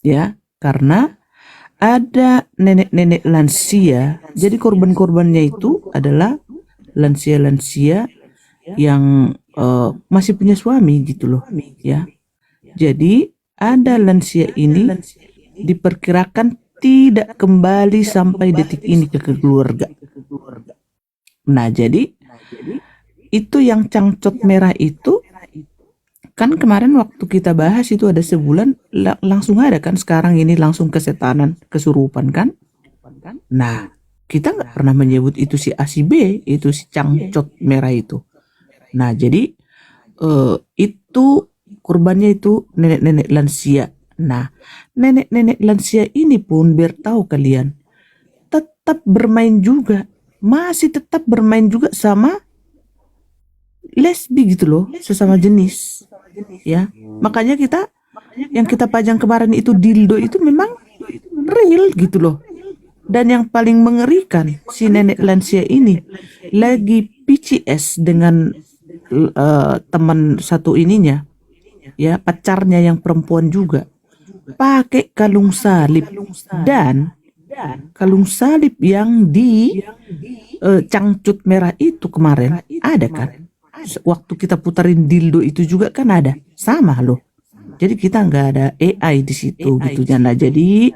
Ya, karena ada nenek-nenek lansia. Jadi korban-korbannya itu adalah lansia-lansia yang masih punya suami gitu loh ya. Jadi ada lansia ini diperkirakan tidak kembali sampai detik ini ke keluarga. Nah, jadi itu yang cangcut merah itu kan kemarin waktu kita bahas itu ada sebulan langsung ada kan, sekarang ini langsung kesetanan, kesurupan kan. Nah, kita nggak pernah menyebut itu si A si B, itu si cangcut merah itu. Nah, jadi itu korbannya itu nenek-nenek lansia. Nah, nenek-nenek lansia ini pun biar tahu kalian tetap bermain juga, masih tetap bermain juga sama lesbi gitu loh, sesama jenis ya. Makanya yang kita pajang kemarin itu dildo itu memang real gitu loh. Dan yang paling mengerikan, si nenek lansia ini lagi PCS dengan teman satu ininya ya, pacarnya yang perempuan juga, pakai kalung salib. Dan kalung salib yang di cangcut merah itu kemarin ada kan, waktu kita putarin dildo itu juga kan ada, sama loh. Jadi kita nggak ada AI di situ gitu ya. Nah, jadi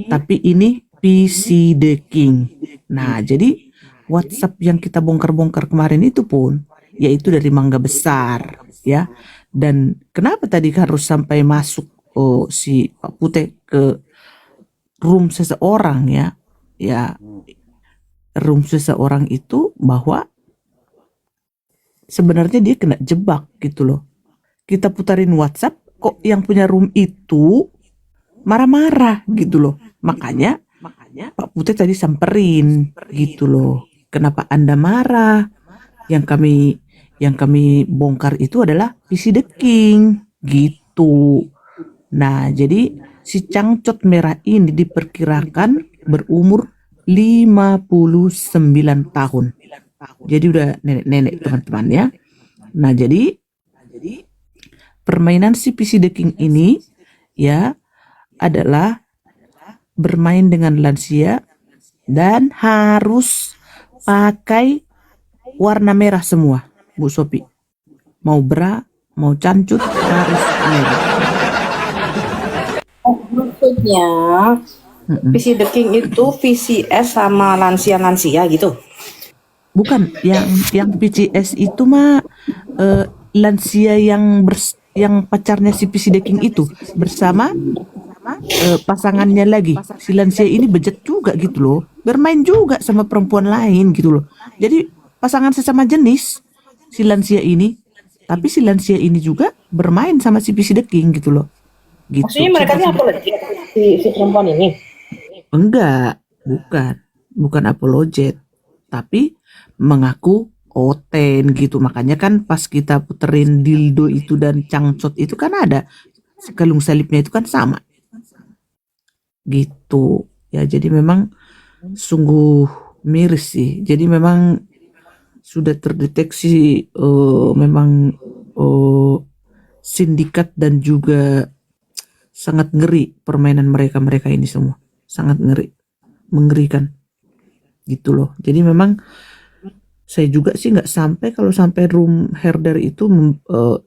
tapi ini PC The King. Nah, jadi WhatsApp yang kita bongkar-bongkar kemarin itu pun yaitu dari Mangga Besar ya. Dan kenapa tadi harus sampai masuk si Pak Putih ke room seseorang ya? Ya, room seseorang itu bahwa sebenarnya dia kena jebak gitu loh. Kita putarin WhatsApp, kok yang punya room itu marah-marah gitu loh. Makanya Pak Putih tadi samperin gitu loh. Kenapa Anda marah? Yang kami bongkar itu adalah PC The King gitu. Nah, jadi si cangcut merah ini diperkirakan berumur 59 tahun. Jadi udah nenek-nenek teman-teman ya. Nah, jadi permainan si PC The King ini ya adalah bermain dengan lansia dan harus pakai warna merah semua, Bu Sopi. Mau bra, mau cancut harus merah. Maksudnya PC The King itu VCS sama lansia-lansia gitu? Bukan, yang PCS itu mah lansia yang pacarnya si PC The King itu bersama pasangannya lagi. Si lansia ini bejat juga gitu loh, bermain juga sama perempuan lain gitu loh. Jadi pasangan sesama jenis si lansia ini, tapi si lansia ini juga bermain sama si PC The King gitu loh. Gitu. Maksudnya mereka ini apologet si perempuan ini? Enggak, bukan apologet, tapi mengaku oten gitu. Makanya kan pas kita puterin dildo itu dan cangcut itu kan ada kalung salibnya itu kan sama gitu ya. Jadi memang sungguh miris sih. Jadi memang sudah terdeteksi memang sindikat dan juga sangat ngeri permainan mereka ini semua, sangat ngeri, mengerikan gitu loh. Jadi memang saya juga sih nggak sampai kalau sampai room herder itu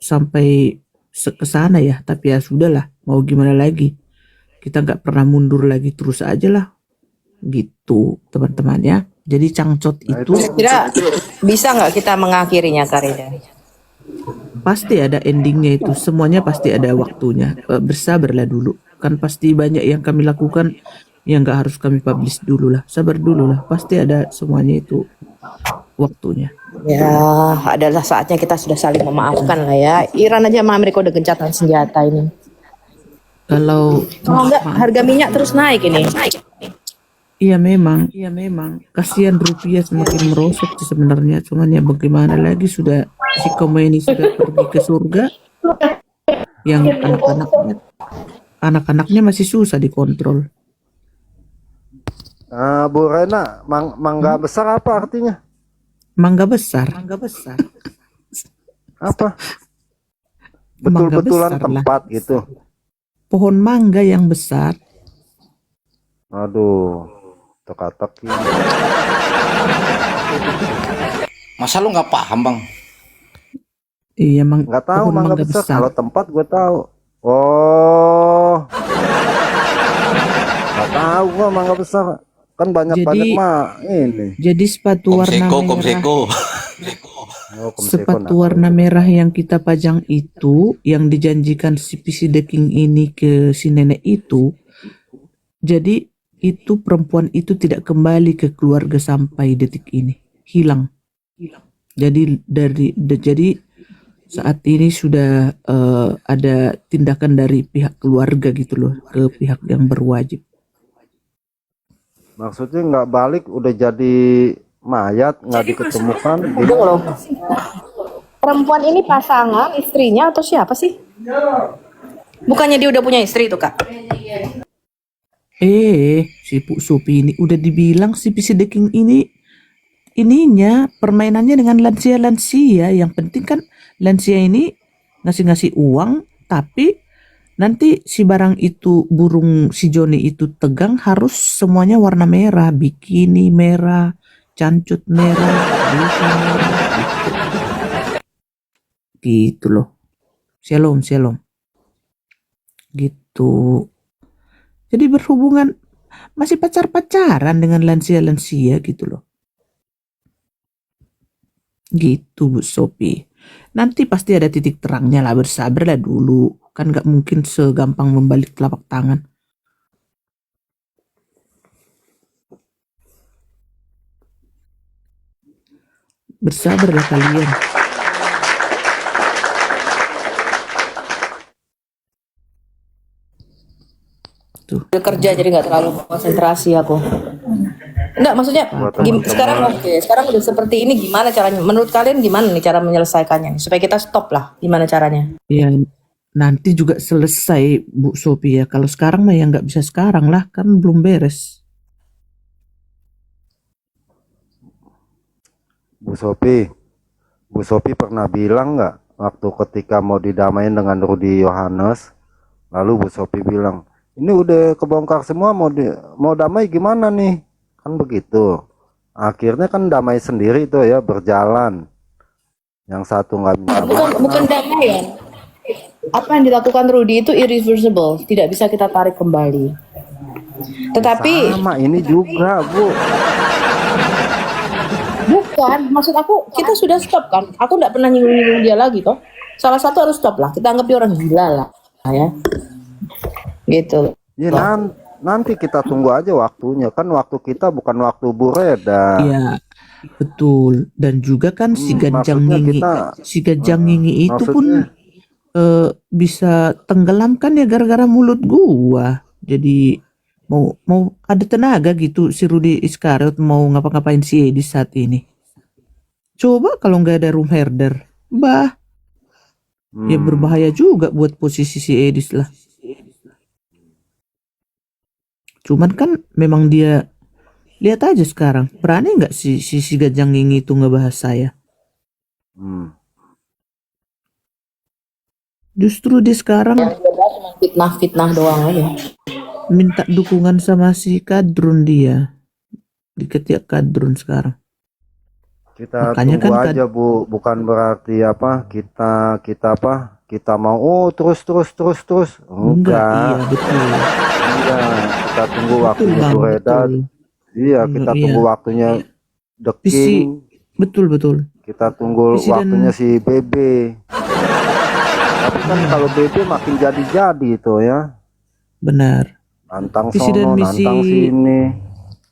sampai ke sana ya, tapi ya sudahlah, mau gimana lagi, kita nggak pernah mundur lagi, terus aja lah gitu teman-teman ya. Jadi cangcot itu kira bisa nggak kita mengakhirinya, Karida? pasti ada endingnya, itu semuanya pasti ada waktunya. Bersabarlah dulu, kan pasti banyak yang kami lakukan yang nggak harus kami publish dulu lah, sabar dulu lah, pasti ada semuanya itu waktunya. Ya, adalah saatnya kita sudah saling memaafkan lah ya. Iran aja sama Amerika udah gencatan senjata ini. Kalau Kalau enggak harga minyak terus naik ini. iya memang, kasihan rupiah semakin merosot sih sebenarnya. Cuman ya bagaimana lagi, sudah si Khomeini sudah pergi ke surga, yang anak-anaknya masih susah dikontrol. Bu Rena, mangga besar apa artinya? Mangga besar. Apa? Mangga Betul-betulan besar lah. tempat gitu. Pohon mangga yang besar. Aduh, teka-teki. Masa lu nggak paham, Bang? Iya, Nggak tahu pohon mangga mangga besar. besar. Kalau tempat gue tahu. Oh, nggak tahu gua mangga besar. Kan banyak-banyak Jadi- mah ini. Jadi sepatu warna merah. Komseko. Oh, Komseko, Sepatu nah. warna merah yang kita pajang itu, yang dijanjikan si PC Deking ini ke si nenek itu, jadi itu perempuan itu tidak kembali ke keluarga sampai detik ini, hilang. Jadi jadi saat ini sudah ada tindakan dari pihak keluarga gitu loh ke pihak yang berwajib. Maksudnya nggak balik, udah jadi mayat, nggak diketemukan. Tunggu loh. Perempuan ini pasangan, istrinya atau siapa sih? Bukannya dia udah punya istri tuh, Kak? Si Bu Supi ini udah dibilang si PC Deking ini ininya permainannya dengan lansia-lansia. Yang penting kan lansia ini ngasih-ngasih uang, tapi nanti si barang itu, burung si Joni itu tegang, harus semuanya warna merah, bikini merah, cancut merah, blus merah, gitu loh. Shalom gitu. Jadi berhubungan, masih pacaran dengan lansia-lansia gitu loh. Gitu Bu Sopi. Nanti pasti ada titik terangnya lah, bersabarlah dulu. Kan gak mungkin segampang membalik telapak tangan. Bersabarlah kalian. Udah kerja jadi nggak terlalu konsentrasi aku. Enggak, maksudnya sekarang udah seperti ini, gimana caranya? Menurut kalian gimana nih cara menyelesaikannya? Supaya kita stop lah, gimana caranya? Ya nanti juga selesai Bu Sopi ya. Kalau sekarang mah ya nggak bisa sekarang lah, kan belum beres. Bu Sopi pernah bilang nggak waktu ketika mau didamain dengan Rudy Yohanes, lalu Bu Sopi bilang, ini udah kebongkar semua, mau damai gimana nih? Kan begitu. Akhirnya kan damai sendiri tuh ya, berjalan. Yang satu nggak minta maaf. Bukan damai ya. Apa yang dilakukan Rudy itu irreversible, tidak bisa kita tarik kembali. Tetapi sama ini juga, Bu. bukan, maksud aku kita sudah stop kan. Aku nggak pernah nyinggung dia lagi toh. Salah satu harus stop lah. Kita anggap dia orang gila lah, ya. Gitu. Ya, nanti kita tunggu aja waktunya. Kan waktu kita bukan waktu Bu Reda. Iya, betul. Dan juga kan si Ganjang maksudnya Ngingi, kita- si Ganjang Ngingi itu pun maksudnya- bisa tenggelam kan ya gara-gara mulut gua. Jadi mau ada tenaga gitu si Rudy Iskariot mau ngapa-ngapain si Edi saat ini. Coba kalau nggak ada room herder, ya berbahaya juga buat posisi si Edis lah. Cuman kan memang dia, lihat aja sekarang, berani nggak si Ganjang Ngingi itu ngebahas saya? Justru dia sekarang Fitnah doang aja. minta dukungan sama si Kadrun dia. Diketiak Kadrun sekarang. Kita Makanya tunggu kan aja Bu, bukan berarti apa kita mau terus Enggak, iya betul. Iya, kita tunggu Betul, waktunya Bang, Bu Reda. betul. Iya, kita Iya. tunggu waktunya The Visi, King. betul. Kita tunggu Visi dan- waktunya si Bebe. Tapi kan kalau Bebe makin jadi itu ya. Benar. Nantang Visi dan sono, misi nantang sini.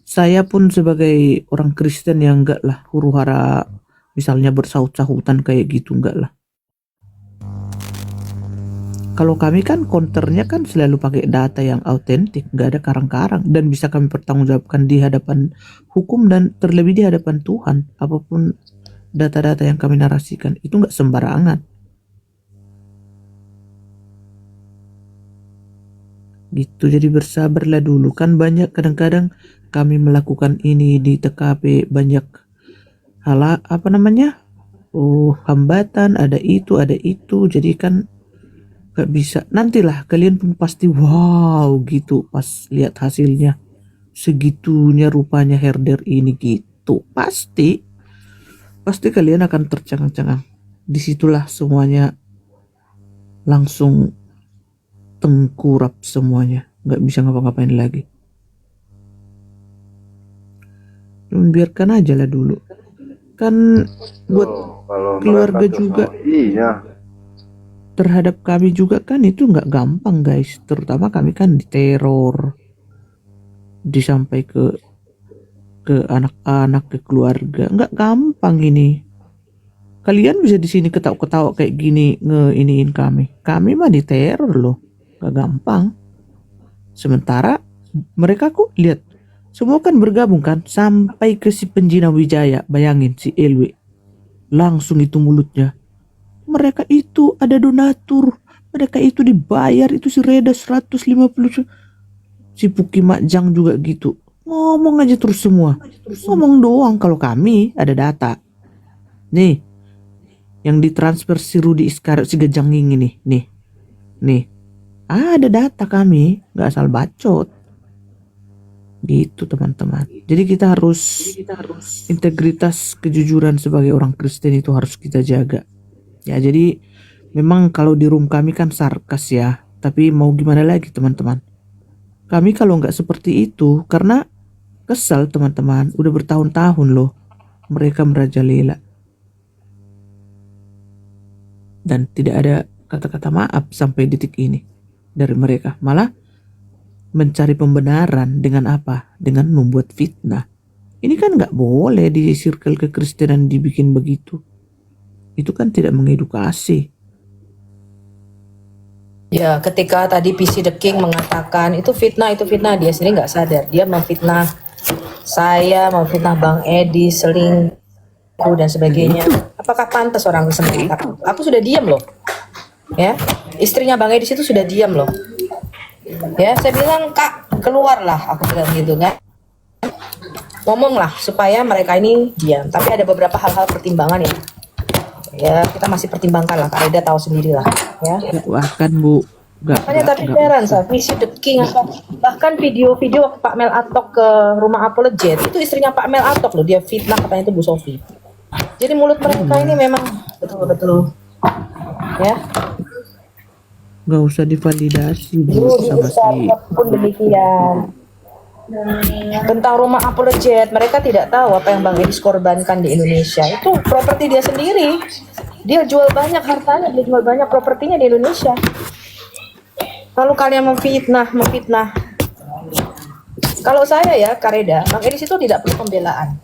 saya pun sebagai orang Kristen yang enggak lah huru hara misalnya bersaut-sahutan kayak gitu, enggak lah. Kalau kami kan counternya kan selalu pakai data yang autentik, nggak ada karang-karang, dan bisa kami pertanggungjawabkan di hadapan hukum dan terlebih di hadapan Tuhan. Apapun data-data yang kami narasikan itu nggak sembarangan. Gitu, jadi bersabarlah dulu. Kan banyak kadang-kadang kami melakukan ini di TKP, banyak hambatan, ada itu, jadi kan gak bisa. Nantilah kalian pun pasti wow gitu pas lihat hasilnya, segitunya rupanya herder ini gitu. Pasti kalian akan tercengang-cengang. Disitulah semuanya langsung tengkurap semuanya, nggak bisa ngapa-ngapain lagi. Biarkan aja lah dulu, kan buat Kalau keluarga mereka juga, iya. terhadap kami juga kan itu nggak gampang guys, terutama kami kan diteror, disampai ke anak-anak, ke keluarga, nggak gampang ini. Kalian bisa di sini ketawa-ketawa kayak gini ngeiniin kami mah diteror loh, nggak gampang. Sementara mereka kok lihat semua kan bergabung kan sampai ke si penjina Wijaya, bayangin si Elwe langsung itu mulutnya. Mereka itu ada donatur, mereka itu dibayar, itu si Reda 150, si Puki Makjang juga gitu. Ngomong aja terus semua, ngomong doang. Kalau kami ada data nih yang ditransfer si Rudi Iskara, si Gejanging ini nih ada data, kami nggak asal bacot gitu teman-teman. Jadi kita harus integritas, kejujuran sebagai orang Kristen itu harus kita jaga. Ya, jadi memang kalau di room kami kan sarkas ya, tapi mau gimana lagi teman-teman. Kami kalau nggak seperti itu, karena kesal teman-teman, udah bertahun-tahun loh mereka merajalela. Dan tidak ada kata-kata maaf sampai detik ini dari mereka. Malah mencari pembenaran dengan apa? Dengan membuat fitnah. Ini kan nggak boleh di circle kekristenan dibikin begitu. Itu kan tidak mengedukasi. Ya, ketika tadi PC The King mengatakan itu fitnah, dia sendiri nggak sadar. Dia memfitnah saya, memfitnah Bang Edi, selingkuh dan sebagainya. Apakah pantas orang Kristen mengatakan? Aku sudah diam loh. Ya, istrinya Bang Edi itu sudah diam loh. Ya, saya bilang, Kak, keluarlah, aku bilang gitu kan. Ngomonglah supaya mereka ini diam. Tapi ada beberapa hal-hal pertimbangan ya. Ya, kita masih pertimbangkan lah, Kak Reda tahu sendiri lah, ya. Bahkan Bu, Makanya tapi heran, PC The King, bahkan video-video waktu Pak Mel Atok ke rumah Apologet, itu istrinya Pak Mel Atok loh, dia fitnah katanya itu Bu Sofi. Jadi mulut mereka ini memang betul-betul, ya. Gak usah divalidasi Bu sama si pun demikian. Tentang rumah Apologet, mereka tidak tahu apa yang Bang Edis korbankan di Indonesia. Itu properti dia sendiri. Dia jual banyak hartanya, dia jual banyak propertinya di Indonesia. Lalu kalian memfitnah. Kalau saya ya, Kareda, Bang Edis itu tidak perlu pembelaan.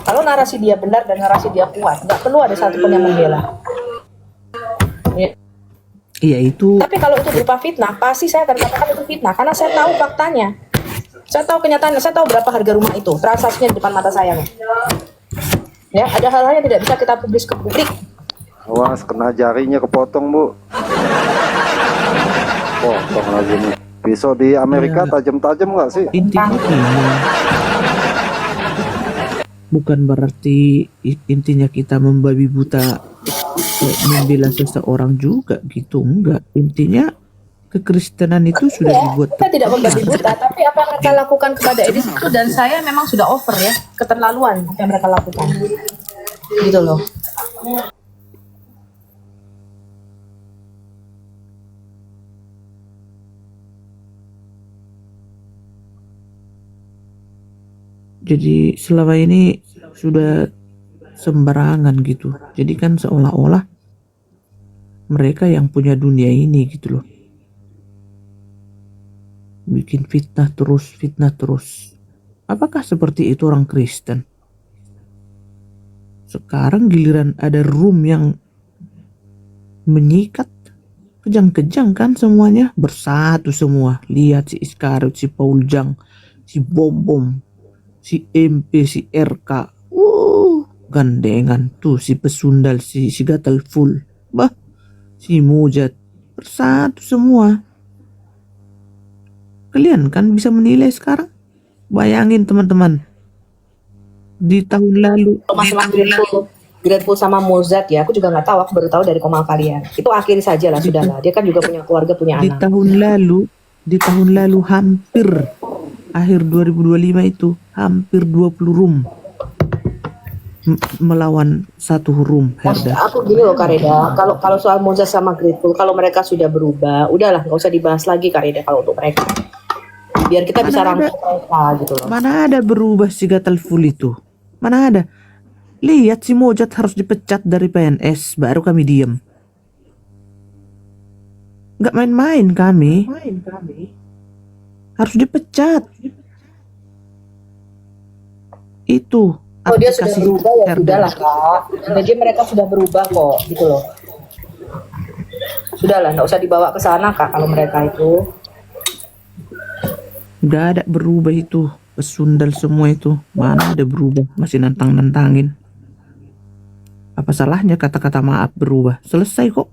Kalau narasi dia benar dan narasi dia kuat, nggak perlu ada satupun yang membela. Ya. Iya itu. Tapi kalau itu berupa fitnah, pasti saya akan katakan itu fitnah, karena saya tahu faktanya. Saya tahu kenyataannya, saya tahu berapa harga rumah itu, transaksinya di depan mata saya. Ya, ada hal-hal yang tidak bisa kita publis ke publik. Awas, kena jarinya kepotong Bu. Potong lagi nih. Pisau di Amerika tajam-tajam nggak sih? Intinya ini bukan berarti intinya kita membabi buta membela seseorang juga gitu, enggak. Intinya kekristenan itu sudah dibuat. Kita tidak membabi buta, tapi apa yang mereka lakukan kepada Edis itu, dan saya memang sudah over ya, keterlaluan apa yang mereka lakukan. Gitu loh. Jadi selama ini sudah sembarangan gitu. Jadi kan seolah-olah mereka yang punya dunia ini gitu loh. Bikin fitnah terus. Apakah seperti itu orang Kristen? Sekarang giliran ada room yang menyikat, kejang-kejang kan semuanya, bersatu semua. Lihat si Iskarut, si Paul Jang, si Bom Bom, si MP, si RK. Gandengan tuh si Pesundal, si Gatal Full. Bah, si Mujat. Bersatu semua. Kalian kan bisa menilai sekarang. Bayangin teman-teman. Di tahun lalu. Masalah Grateful sama Mozart ya, aku juga nggak tahu, aku baru tahu dari komal kalian. Itu akhiri saja lah, sudah lah. Dia kan juga punya keluarga, punya Di anak. tahun lalu hampir akhir 2025 itu hampir 20 room melawan satu room, Herda. Aku gini loh Kareda, kalau soal Mozart sama Grateful, kalau mereka sudah berubah, udahlah nggak usah dibahas lagi Kareda kalau untuk mereka. Biar kita bisa rangkum mereka gitu loh. Mana ada berubah si Gatal Full itu? Mana ada? Lihat si Mojat harus dipecat dari PNS, baru kami diam. Nggak main-main kami. Harus dipecat. Itu. Oh dia sudah berubah ya sudahlah Kak. Jadi mereka sudah berubah kok gitu loh. Sudahlah, nggak usah dibawa ke sana Kak kalau mereka itu. Udah ada berubah itu. Pesundal semua itu. Mana ada berubah. Masih nantang-nantangin. Apa salahnya kata-kata maaf berubah? Selesai kok.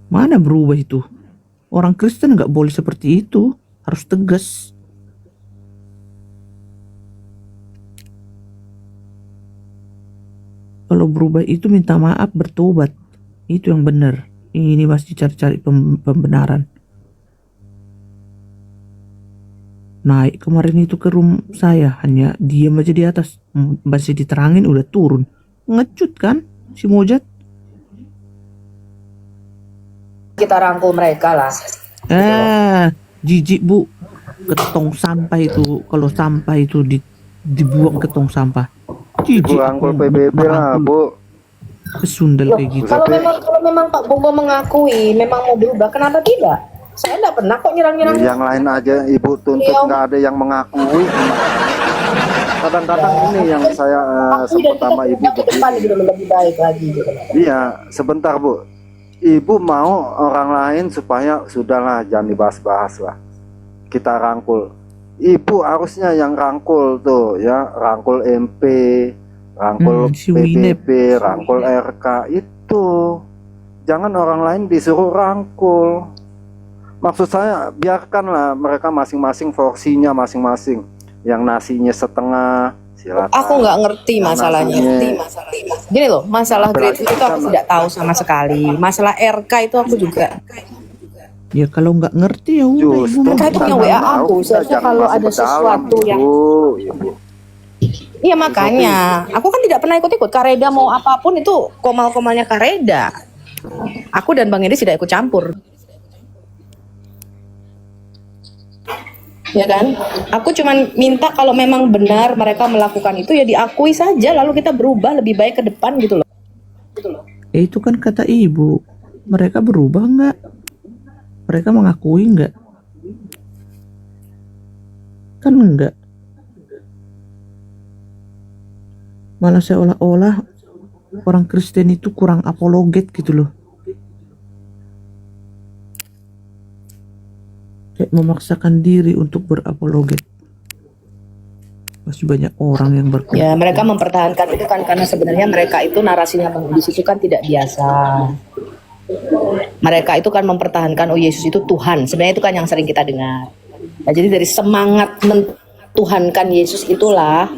Mana berubah itu? Orang Kristen nggak boleh seperti itu. Harus tegas. Kalau berubah itu minta maaf, bertobat. Itu yang benar. Ini masih cari-cari pembenaran. Naik kemarin itu ke room saya, hanya diam aja di atas. Masih diterangin udah turun. Ngecut kan si Mojat. Kita rangkul mereka lah. Jijik Bu. Ketong sampah itu, kalau sampah itu dibuang ke tong sampah. Jijik. Bu rangkul PBB lah Bu. Pesundal kayak gitu. Kalau memang Pak Bombo mengakui memang mau berubah, kenapa tidak? Saya enggak pernah kok nyerang-nyerang. Yang lain aja Ibu tuntut, nggak ada yang mengakui. Kadang-kadang ini yang saya sempat sama Ibu begini. Gitu, lebih baik lagi gitu. Iya, sebentar Bu. Ibu mau orang lain supaya sudahlah jangan dibahas-bahas lah. Kita rangkul. Ibu harusnya yang rangkul tuh ya, rangkul MP, rangkul PBB, rangkul RK itu. Jangan orang lain disuruh rangkul. Maksud saya biarkanlah mereka masing-masing porsinya masing-masing. Yang nasinya setengah, silakan. Aku nggak ngerti masalahnya. Gini loh, masalah grade itu aku tidak tahu sama sekali. Masalah RK itu aku juga. Ya kalau nggak ngerti ya udah. Mereka itu punya WA aku. Seharusnya kalau ada sesuatu yang iya makanya, aku kan tidak pernah ikut-ikut. Kareda mau apapun itu komal-komalnya Kareda. Aku dan Bang Edis tidak ikut campur. Ya kan? Aku cuman minta kalau memang benar mereka melakukan itu ya diakui saja, lalu kita berubah lebih baik ke depan gitu loh. Itu kan kata Ibu. Mereka berubah nggak? Mereka mengakui nggak? Kan enggak. Malah seolah-olah orang Kristen itu kurang apologet gitu loh. Kayak memaksakan diri untuk berapologet. Masih banyak orang yang berkumpul. Ya mereka mempertahankan itu kan karena sebenarnya mereka itu narasinya di situ kan tidak biasa. Mereka itu kan mempertahankan oh Yesus itu Tuhan. Sebenarnya itu kan yang sering kita dengar. Nah, jadi dari semangat mentuhankan Yesus itulah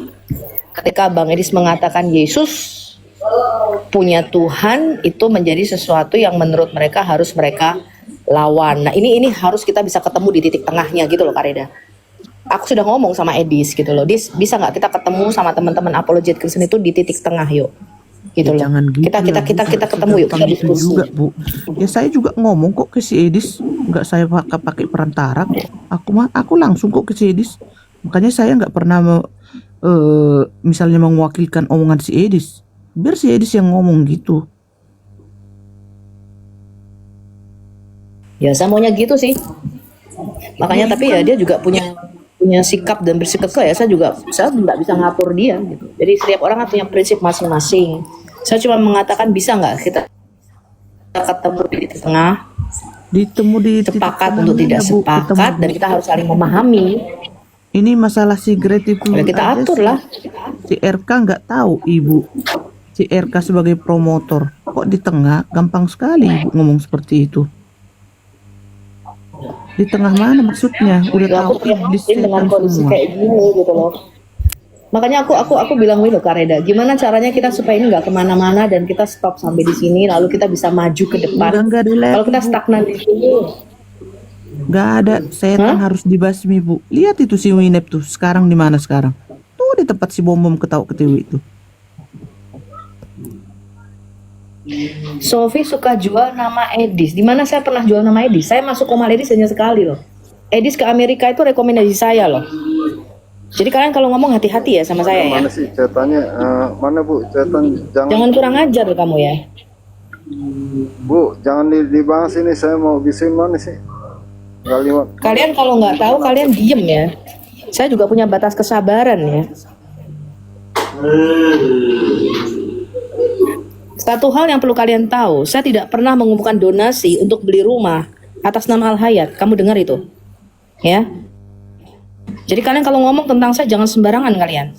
ketika Bang Edis mengatakan Yesus punya Tuhan itu menjadi sesuatu yang menurut mereka harus mereka lawan. Nah ini harus kita bisa ketemu di titik tengahnya gitu loh Kareda. Aku sudah ngomong sama Edis gitu loh. Dis bisa nggak kita ketemu sama teman-teman apologet Kristen itu di titik tengah yuk. Gitu loh. Jangan gitu kita ketemu yuk. Kita diskusi. Juga, Bu. Ya saya juga ngomong kok ke si Edis, nggak saya pakai perantara kok. Aku langsung kok ke si Edis. Makanya saya nggak pernah misalnya mewakilkan omongan si Edis. Biar si Edis yang ngomong gitu. Ya saya maunya gitu sih. Makanya tapi ya dia juga punya punya sikap dan bersikekel ya, saya nggak bisa ngatur dia gitu. Jadi setiap orang kan punya prinsip masing-masing. Saya cuma mengatakan bisa nggak kita ketemu di tengah, sepakat untuk tidak sepakat, dan kita harus saling memahami. Ini masalah si Great itu Ya, kita aja atur sih. lah. Si RK nggak tahu ibu. Si RK sebagai promotor kok di tengah gampang sekali ibu ngomong seperti itu. Di tengah mana maksudnya? Udah Ya, tahu aku prihatin iblis dengan setan kondisi semua. kayak gini gitu loh. Makanya aku bilang loh Kak Reda, gimana caranya kita supaya ini nggak kemana-mana dan kita stop sampai di sini, lalu kita bisa maju ke depan. Udah nggak ada Kalau lagi, kita Bu. stagnan di sini, Nggak ada, setan harus dibasmi Bu. Lihat itu si Winep tuh sekarang di mana sekarang? Tuh di tempat si bom ketawa-ketiwi itu. Sofi suka jual nama Edis. Di mana saya pernah jual nama Edis? Saya masuk Komal Edis hanya sekali loh. Edis ke Amerika itu rekomendasi saya loh. Jadi kalian kalau ngomong hati-hati ya sama saya ya. Mana sih cetanya? Mana Bu? Cetan Jangan kurang ajar loh kamu ya. Bu, jangan dibahas ini. Saya mau bisin mana sih? Kalimat. Kalian kalau nggak tahu kalian diem ya. Saya juga punya batas kesabaran ya. Satu hal yang perlu kalian tahu, saya tidak pernah mengumpulkan donasi untuk beli rumah atas nama Al Hayat. Kamu dengar itu? Ya. Jadi kalian kalau ngomong tentang saya jangan sembarangan kalian.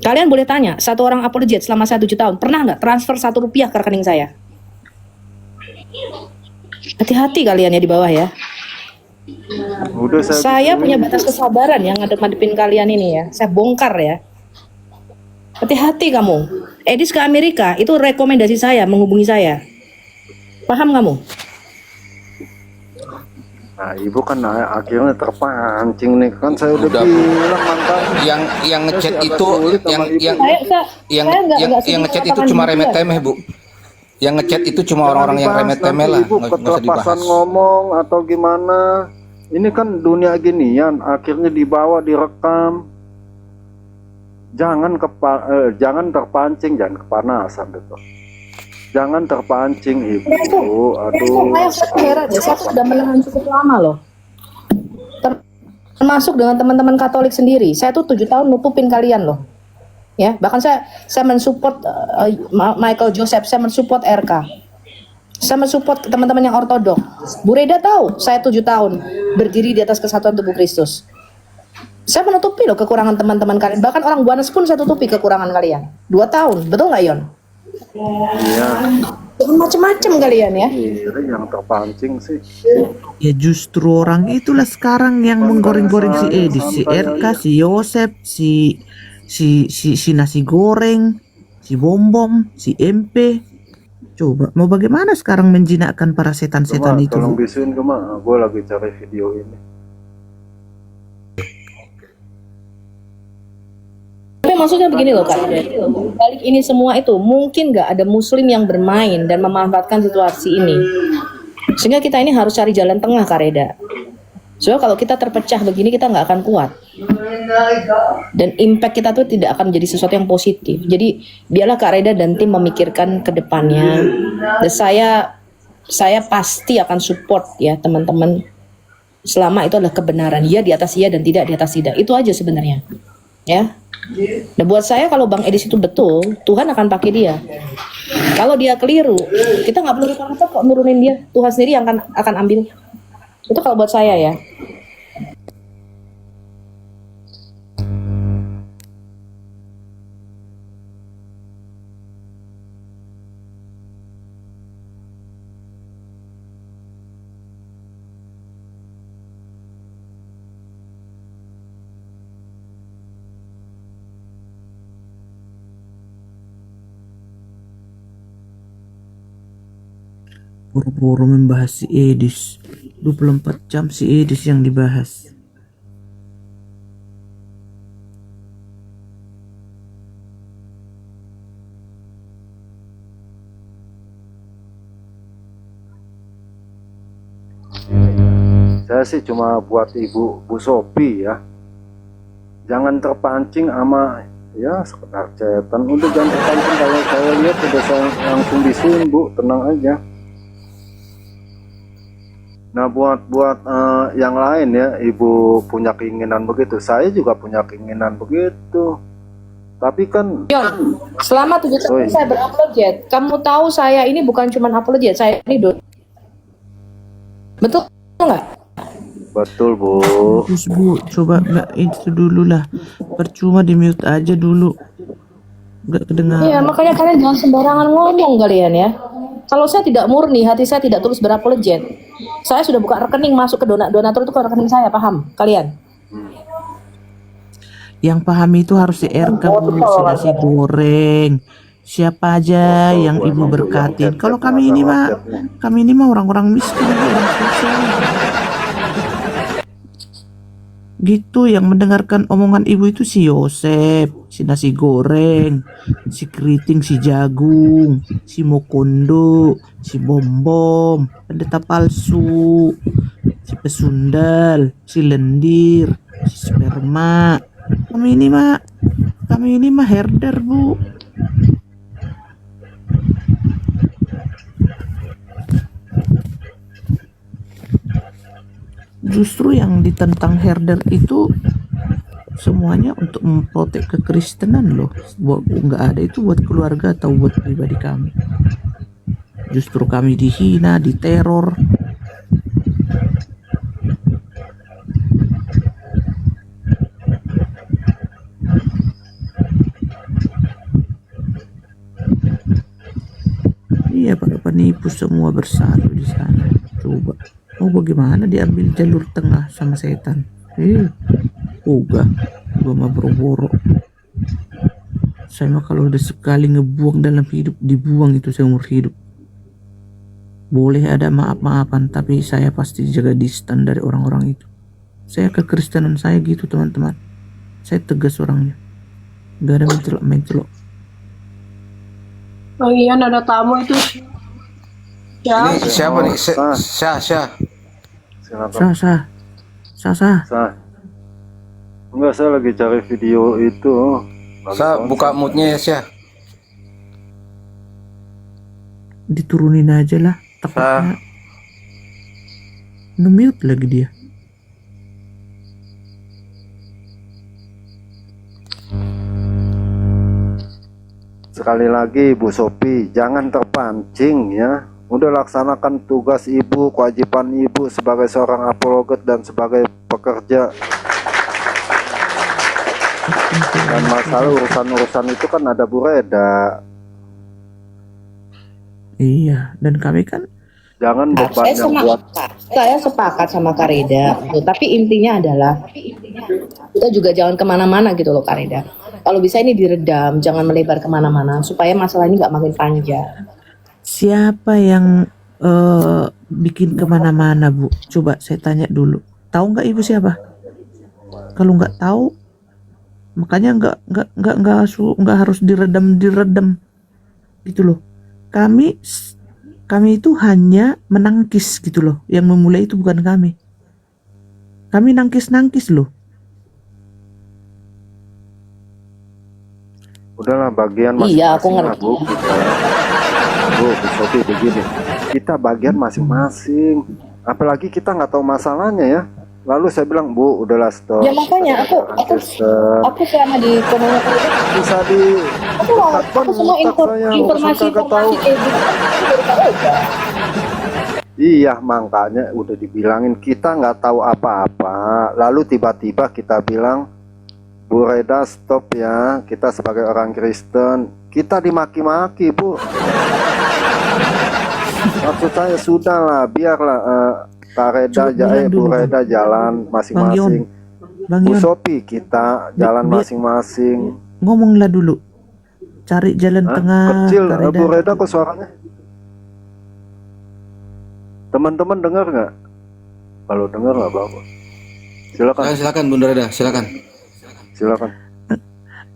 Kalian boleh tanya, satu orang apologet selama saya 7 tahun, pernah nggak transfer 1 rupiah ke rekening saya? Hati-hati kalian ya di bawah ya. Udah Saya punya batas kesabaran yang ngadep-ngadepin kalian ini ya. Saya bongkar ya. Hati-hati kamu. Edis ke Amerika itu rekomendasi saya, menghubungi saya. Paham kamu? Nah, Ibu kan akhirnya terpancing nih. Kan saya udah Udah, Bu. bilang mantan. Yang ngechat Saya sih itu agak sulit sama Ibu. yang ngechat itu cuma remeh-temeh, Bu. Yang ngechat itu cuma orang-orang yang remeh-temeh lah. Ibu Nggak usah ketelepasan dibahas. ngomong atau gimana. Ini kan dunia ginian, akhirnya dibawa, direkam. Jangan terpancing, jangan kepanasan gitu. Jangan terpancing Ibu. Aduh. Saya heran ya, saya sudah menahan cukup lama loh. Termasuk dengan teman-teman Katolik sendiri. Saya tuh 7 tahun nutupin kalian loh. Ya, bahkan saya mensupport Michael Joseph, saya mensupport RK. Saya mensupport teman-teman yang ortodok. Bu Reda tahu, saya 7 tahun berdiri di atas kesatuan tubuh Kristus. Saya menutupi loh kekurangan teman-teman kalian. Bahkan orang Buanes pun saya tutupi kekurangan kalian. 2 tahun, betul nggak Yon? Iya. Macam-macam kalian ya. Ini yang terpancing sih. Ya justru orang itulah sekarang yang menggoreng-goreng si Edis, si RK, si Yosep, si nasi goreng, si Bom, si MP. Coba mau bagaimana sekarang menjinakkan para setan-setan itu? Tolong bisuin ke mak. Gue lagi cari video ini. Tapi maksudnya begini loh Kak, balik ini semua itu mungkin nggak ada muslim yang bermain dan memanfaatkan situasi ini. Sehingga kita ini harus cari jalan tengah Kak Reda. Soalnya kalau kita terpecah begini kita nggak akan kuat. Dan impact kita tuh tidak akan menjadi sesuatu yang positif. Jadi biarlah Kak Reda dan tim memikirkan ke depannya. Dan saya pasti akan support ya teman-teman. Selama itu adalah kebenaran. Iya di atas iya dan tidak di atas tidak. Itu aja sebenarnya. Ya. Dan buat saya kalau Bang Edis itu betul, Tuhan akan pakai dia. Kalau dia keliru, kita nggak perlu repot-repot kok nurunin dia. Tuhan sendiri yang akan ambil. Itu kalau buat saya ya. Buru-buru membahas si Edis. 24 jam si Edis yang dibahas. Saya sih cuma buat Ibu Bu Sophie ya. Jangan terpancing sama ya sekedar cetan. Udah jangan terpancing, kalau saya lihat udah saya langsung bisuin Bu, tenang aja. Nah, buat yang lain ya, ibu punya keinginan begitu, saya juga punya keinginan begitu. Tapi kan Yon, selama 7 tahun saya berapologet, kamu tahu saya ini bukan cuma apologet, saya ini betul nggak? betul, Bu. Bagus, Bu. Coba nggak itu dulu lah. Percuma di mute aja dulu. Nggak kedengaran. Iya, makanya kalian jangan sembarangan ngomong kalian ya. Kalau saya tidak murni, hati saya tidak tulus berapologet. Saya sudah buka rekening masuk ke donatur itu ke rekening saya, paham kalian? Yang paham itu harus di RK, Bu. Nasi goreng. Siapa aja yang ibu berkatin. Kalau kami ini mah orang-orang miskin, orang susah. Gitu, yang mendengarkan omongan ibu itu si Yosep, si nasi goreng, si keriting, si jagung, si mokondo, si bombom, pendeta palsu, si pesundal, si lendir, si sperma. Kami ini mah herder, Bu. Justru yang ditentang herder itu semuanya untuk memprotek kekristenan loh. Nggak ada itu buat keluarga atau buat pribadi kami. Justru kami dihina, diteror. Iya, pada penipu semua bersatu di sana. Coba. Oh, bagaimana diambil jalur tengah sama setan? Gua mah boro-boro. Saya mah kalau udah sekali ngebuang dalam hidup, dibuang itu seumur hidup. Boleh ada maaf-maafan, tapi saya pasti jaga distan dari orang-orang itu. Saya kekristenan saya gitu, teman-teman. Saya tegas orangnya. Gak ada mencelok-mencelok. Oh iya, ada tamu itu. Ini siapa nih? Syah. Sah. Enggak, saya lagi cari video itu. Syah, buka moodnya ya, Syah. Diturunin aja lah. Takutnya nge-mute lagi dia. Sekali lagi, Bu Sophie, jangan terpancing ya. Udah laksanakan tugas ibu, kewajiban ibu sebagai seorang apologet dan sebagai pekerja. Dan masalah urusan-urusan itu kan ada Bu Reda. Iya, dan kami kan jangan beban yang buat. Saya sepakat sama Kareda, tapi intinya adalah kita juga jangan kemana-mana gitu loh Kareda. Kalau bisa ini diredam, jangan melebar kemana-mana supaya masalah ini nggak makin panjang. siapa yang bikin kemana-mana, Bu? Coba saya tanya dulu. Tahu nggak Ibu siapa? Kalau nggak tahu, makanya nggak harus diredam gitu loh. Kami itu hanya menangkis gitu loh. Yang memulai itu bukan kami. Kami nangkis loh. Udahlah, bagian masing-masing. Iya, aku ngerti. Bu, Bu Sophie, begini, kita bagian masing-masing. Apalagi kita nggak tahu masalahnya ya. Lalu saya bilang, Bu, udahlah stop. Ya makanya aku selama di komunitas bisa di aku semua informasi kayak gitu. Iya, makanya udah dibilangin kita nggak tahu apa-apa. Lalu tiba-tiba kita bilang, Bu Reda stop ya. Kita sebagai orang Kristen, kita dimaki-maki, Bu. Maksud saya sudahlah, biarlah Kak Reda, Bu Reda jalan masing-masing. Bu Sophie kita jalan masing-masing. Ngomonglah dulu. Cari jalan tengah. Kecil, Bu Reda kok suaranya? Teman-teman dengar nggak? Kalau dengar nggak apa-apa. Silakan. Silakan Bunda Reda, silakan. Silakan.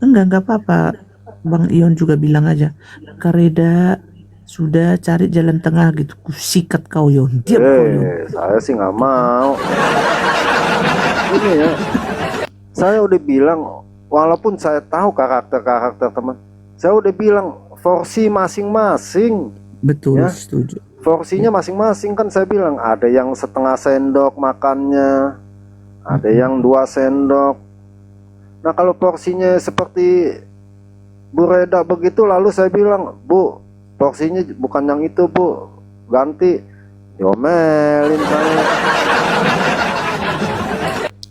Enggak apa-apa. Bang Ion juga bilang aja, Kak Reda sudah cari jalan tengah gitu. Kusikat kau Yon. Diam kau Yon. Saya sih nggak mau. Ini ya, saya udah bilang, walaupun saya tahu karakter teman, saya udah bilang porsi masing-masing. Betul, ya. setuju. porsinya masing-masing kan saya bilang, ada yang setengah sendok makannya, ada yang 2 sendok. Nah kalau porsinya seperti Bu Reda begitu, lalu saya bilang, Bu, porsinya bukan yang itu Bu, ganti. Diomelin saya.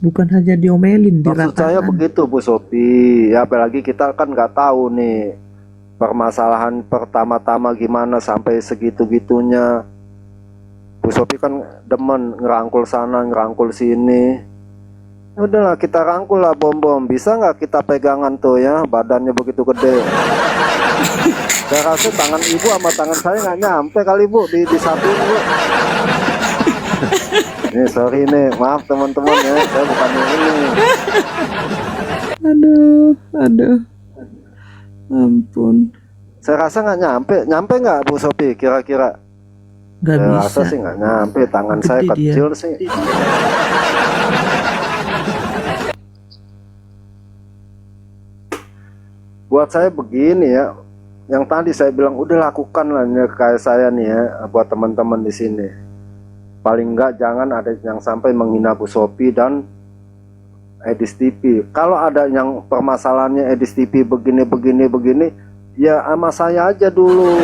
Bukan hanya diomelin, Maksud saya diratakan. begitu Bu Sophie. Ya apalagi kita kan nggak tahu nih permasalahan pertama-tama gimana sampai segitu-gitunya. Bu Sophie kan demen ngerangkul sana, ngerangkul sini. Ya udahlah kita rangkul lah Bom. Bisa nggak kita pegangan tuh ya, badannya begitu gede. Saya rasa tangan ibu sama tangan saya nggak nyampe kali Bu di satu Bu. Nih sorry nih, maaf teman-teman ya, saya bukan ini. Aduh. Ampun. Saya rasa nggak nyampe nggak Bu Sophie kira-kira? Gak Saya bisa. rasa sih nggak nyampe, tangan Gede saya dia. kecil sih. Buat saya begini ya, yang tadi saya bilang udah lakukan lah nih kayak saya nih ya, buat teman-teman di sini. Paling nggak jangan ada yang sampai menghina Bu Sophie dan Edis TV. Kalau ada yang permasalahannya Edis TV begini, ya sama saya aja dulu.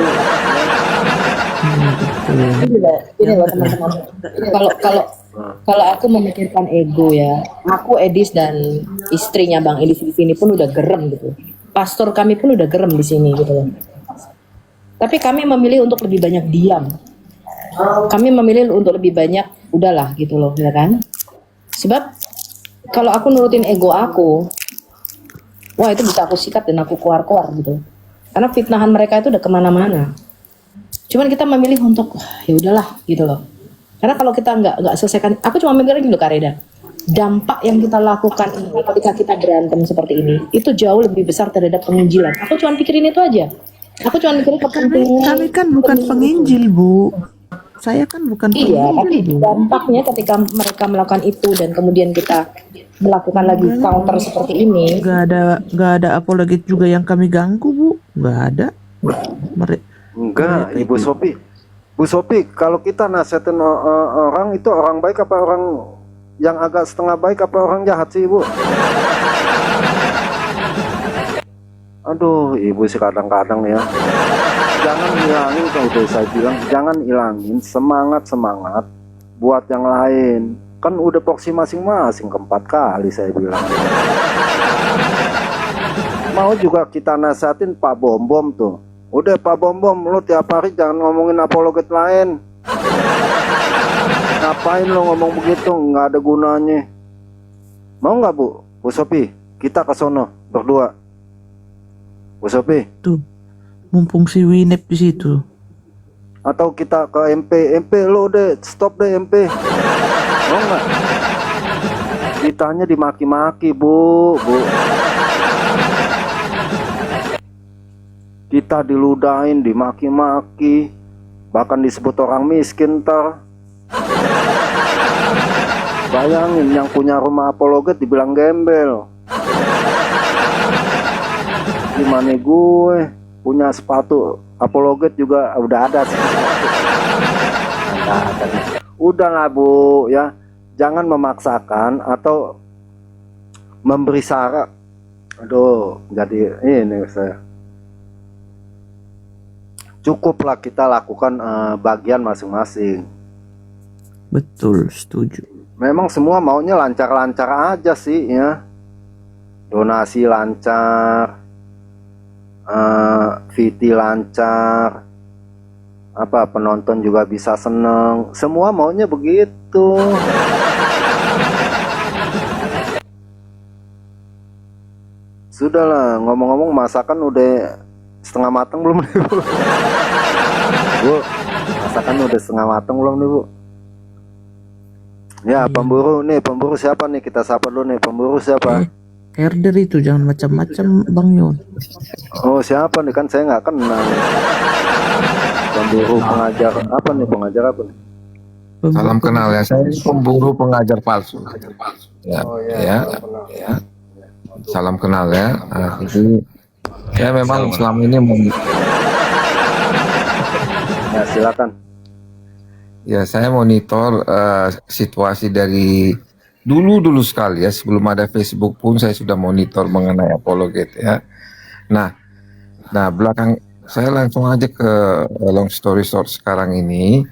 Ini loh teman-teman. Kalau aku memikirkan ego ya, aku Edis dan istrinya Bang Edis di sini pun udah gerem gitu. Pastor kami pun udah gerem di sini gitu loh. Tapi kami memilih untuk lebih banyak diam. Kami memilih untuk lebih banyak udahlah gitu loh, ya kan? Sebab kalau aku nurutin ego aku, wah itu bisa aku sikat dan aku keluar gitu. Karena fitnahan mereka itu udah kemana-mana. Cuman kita memilih untuk ya udahlah gitu loh. Karena kalau kita nggak selesaikan, aku cuma mikirin gitu Kak Reda. Dampak yang kita lakukan ini ketika kita berantem seperti ini itu jauh lebih besar terhadap penginjilan. Aku cuma pikirin itu aja. Aku cuma mikirin kepentingan. Kami kan bukan penginjil, Bu. Saya kan bukan Iya, tapi penginjil, Bu. dampaknya ketika mereka melakukan itu dan kemudian kita melakukan lagi counter seperti ini. Gak ada apologet juga yang kami ganggu, Bu. Gak ada. Enggak, Ibu Sophie. Bu Sophie, kalau kita nasihatin orang itu orang baik apa orang yang agak setengah baik apa orang jahat sih Ibu? Aduh, Ibu sih kadang-kadang ya. Jangan hilangin, kalau udah saya bilang, jangan hilangin semangat buat yang lain. Kan udah porsi masing-masing, keempat kali saya bilang. Mau juga kita nasihatin Pak Bom tuh. Udah Pak Bom, lu tiap hari jangan ngomongin apologet lain. Ngapain lo ngomong begitu, nggak ada gunanya. Mau nggak Bu Sophie, kita ke sono berdua. Bu Sophie. Tuh, mumpung si Winep di situ. Atau kita ke MP lo deh, stop deh MP. Mau nggak? Ditanya dimaki-maki Bu. Kita diludahin, dimaki-maki, bahkan disebut orang miskin ntar. Bayangin yang punya rumah apologet dibilang gembel. Gimana gue punya sepatu apologet juga udah ada sih. Udahlah Bu ya, jangan memaksakan atau memberi syarat. Aduh, jadi ini saya. Cukuplah kita lakukan bagian masing-masing. Betul, setuju. Memang semua maunya lancar-lancar aja sih ya. Donasi lancar, VT lancar, apa penonton juga bisa seneng. Semua maunya begitu. Sudahlah, ngomong-ngomong masakan udah setengah matang belum nih Bu? Bu, masakan udah setengah matang belum nih Bu? Ya, pemburu siapa nih? Kita sapa dulu nih, pemburu siapa? Herder itu jangan macam-macam Bang Yon. Oh, siapa nih? Kan saya nggak kenal. Pemburu pengajar apa nih? Pengajar apa nih? Salam kenal ya, saya pemburu pengajar palsu. Ya, Oh, ya. Salam kenal ya. Nah, jadi ya memang selama ini Ya, silakan. Ya, saya monitor situasi dari dulu sekali ya, sebelum ada Facebook pun saya sudah monitor mengenai apologet ya. Nah, belakang saya langsung aja ke long story short sekarang ini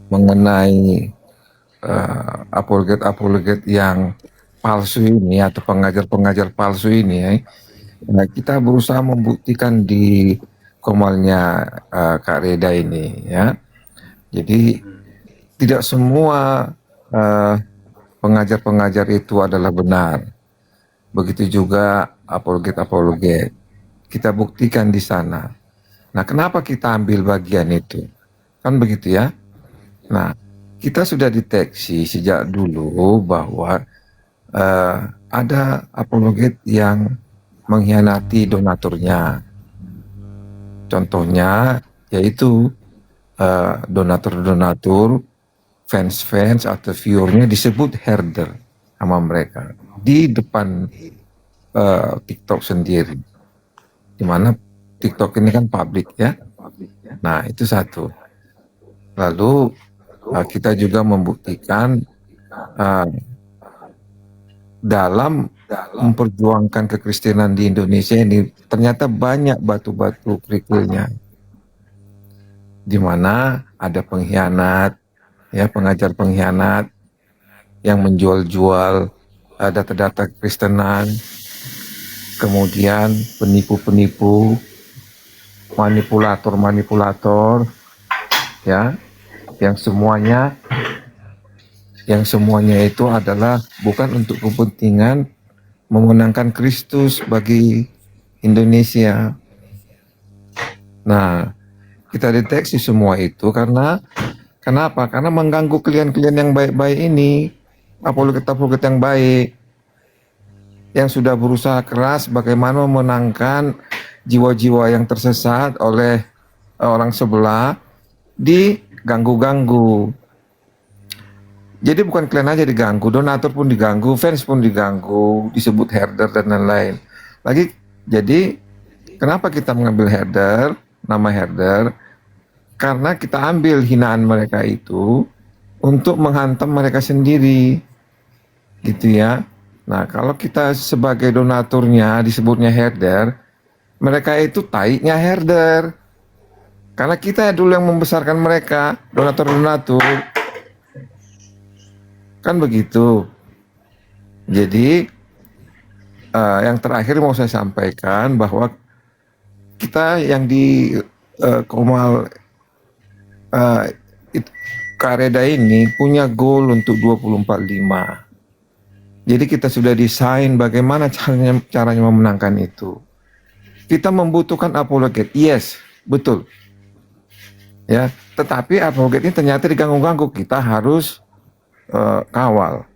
mengenai apologet yang palsu ini atau pengajar-pengajar palsu ini ya. Nah, kita berusaha membuktikan di komalnya Kak Reda ini ya. Jadi tidak semua pengajar-pengajar itu adalah benar. Begitu juga apologet-apologet. Kita buktikan di sana. Nah, kenapa kita ambil bagian itu? Kan begitu ya. Nah, kita sudah deteksi sejak dulu bahwa ada apologet yang mengkhianati donaturnya. Contohnya yaitu donatur-donatur, fans-fans atau viewernya disebut herder sama mereka di depan TikTok sendiri, dimana TikTok ini kan publik ya. Nah, itu satu. Lalu kita juga membuktikan dalam memperjuangkan kekristenan di Indonesia ini ternyata banyak batu-batu kerikilnya, di mana ada pengkhianat, ya, pengajar pengkhianat yang menjual-jual data-data kekristenan, kemudian penipu-penipu, manipulator-manipulator, ya, yang semuanya itu adalah bukan untuk kepentingan memenangkan Kristus bagi Indonesia. Nah, kita deteksi semua itu karena kenapa? Karena mengganggu klien-klien yang baik-baik ini, apologet-apologet yang baik, yang sudah berusaha keras bagaimana memenangkan jiwa-jiwa yang tersesat oleh orang sebelah, diganggu-ganggu. Jadi bukan klien aja diganggu, donatur pun diganggu, fans pun diganggu, disebut herder dan lain-lain. Jadi kenapa kita mengambil herder, nama herder? Karena kita ambil hinaan mereka itu untuk menghantam mereka sendiri, gitu ya. Nah, kalau kita sebagai donaturnya disebutnya herder, mereka itu taiknya herder. Karena kita dulu yang membesarkan mereka, donatur-donatur. Kan begitu. Jadi yang terakhir mau saya sampaikan bahwa kita yang di Komal Kak Reda ini punya goal untuk 2045. Jadi kita sudah desain bagaimana caranya memenangkan itu. Kita membutuhkan apologet, yes, betul. Ya, tetapi apologet ini ternyata diganggu-ganggu, kita harus kawal.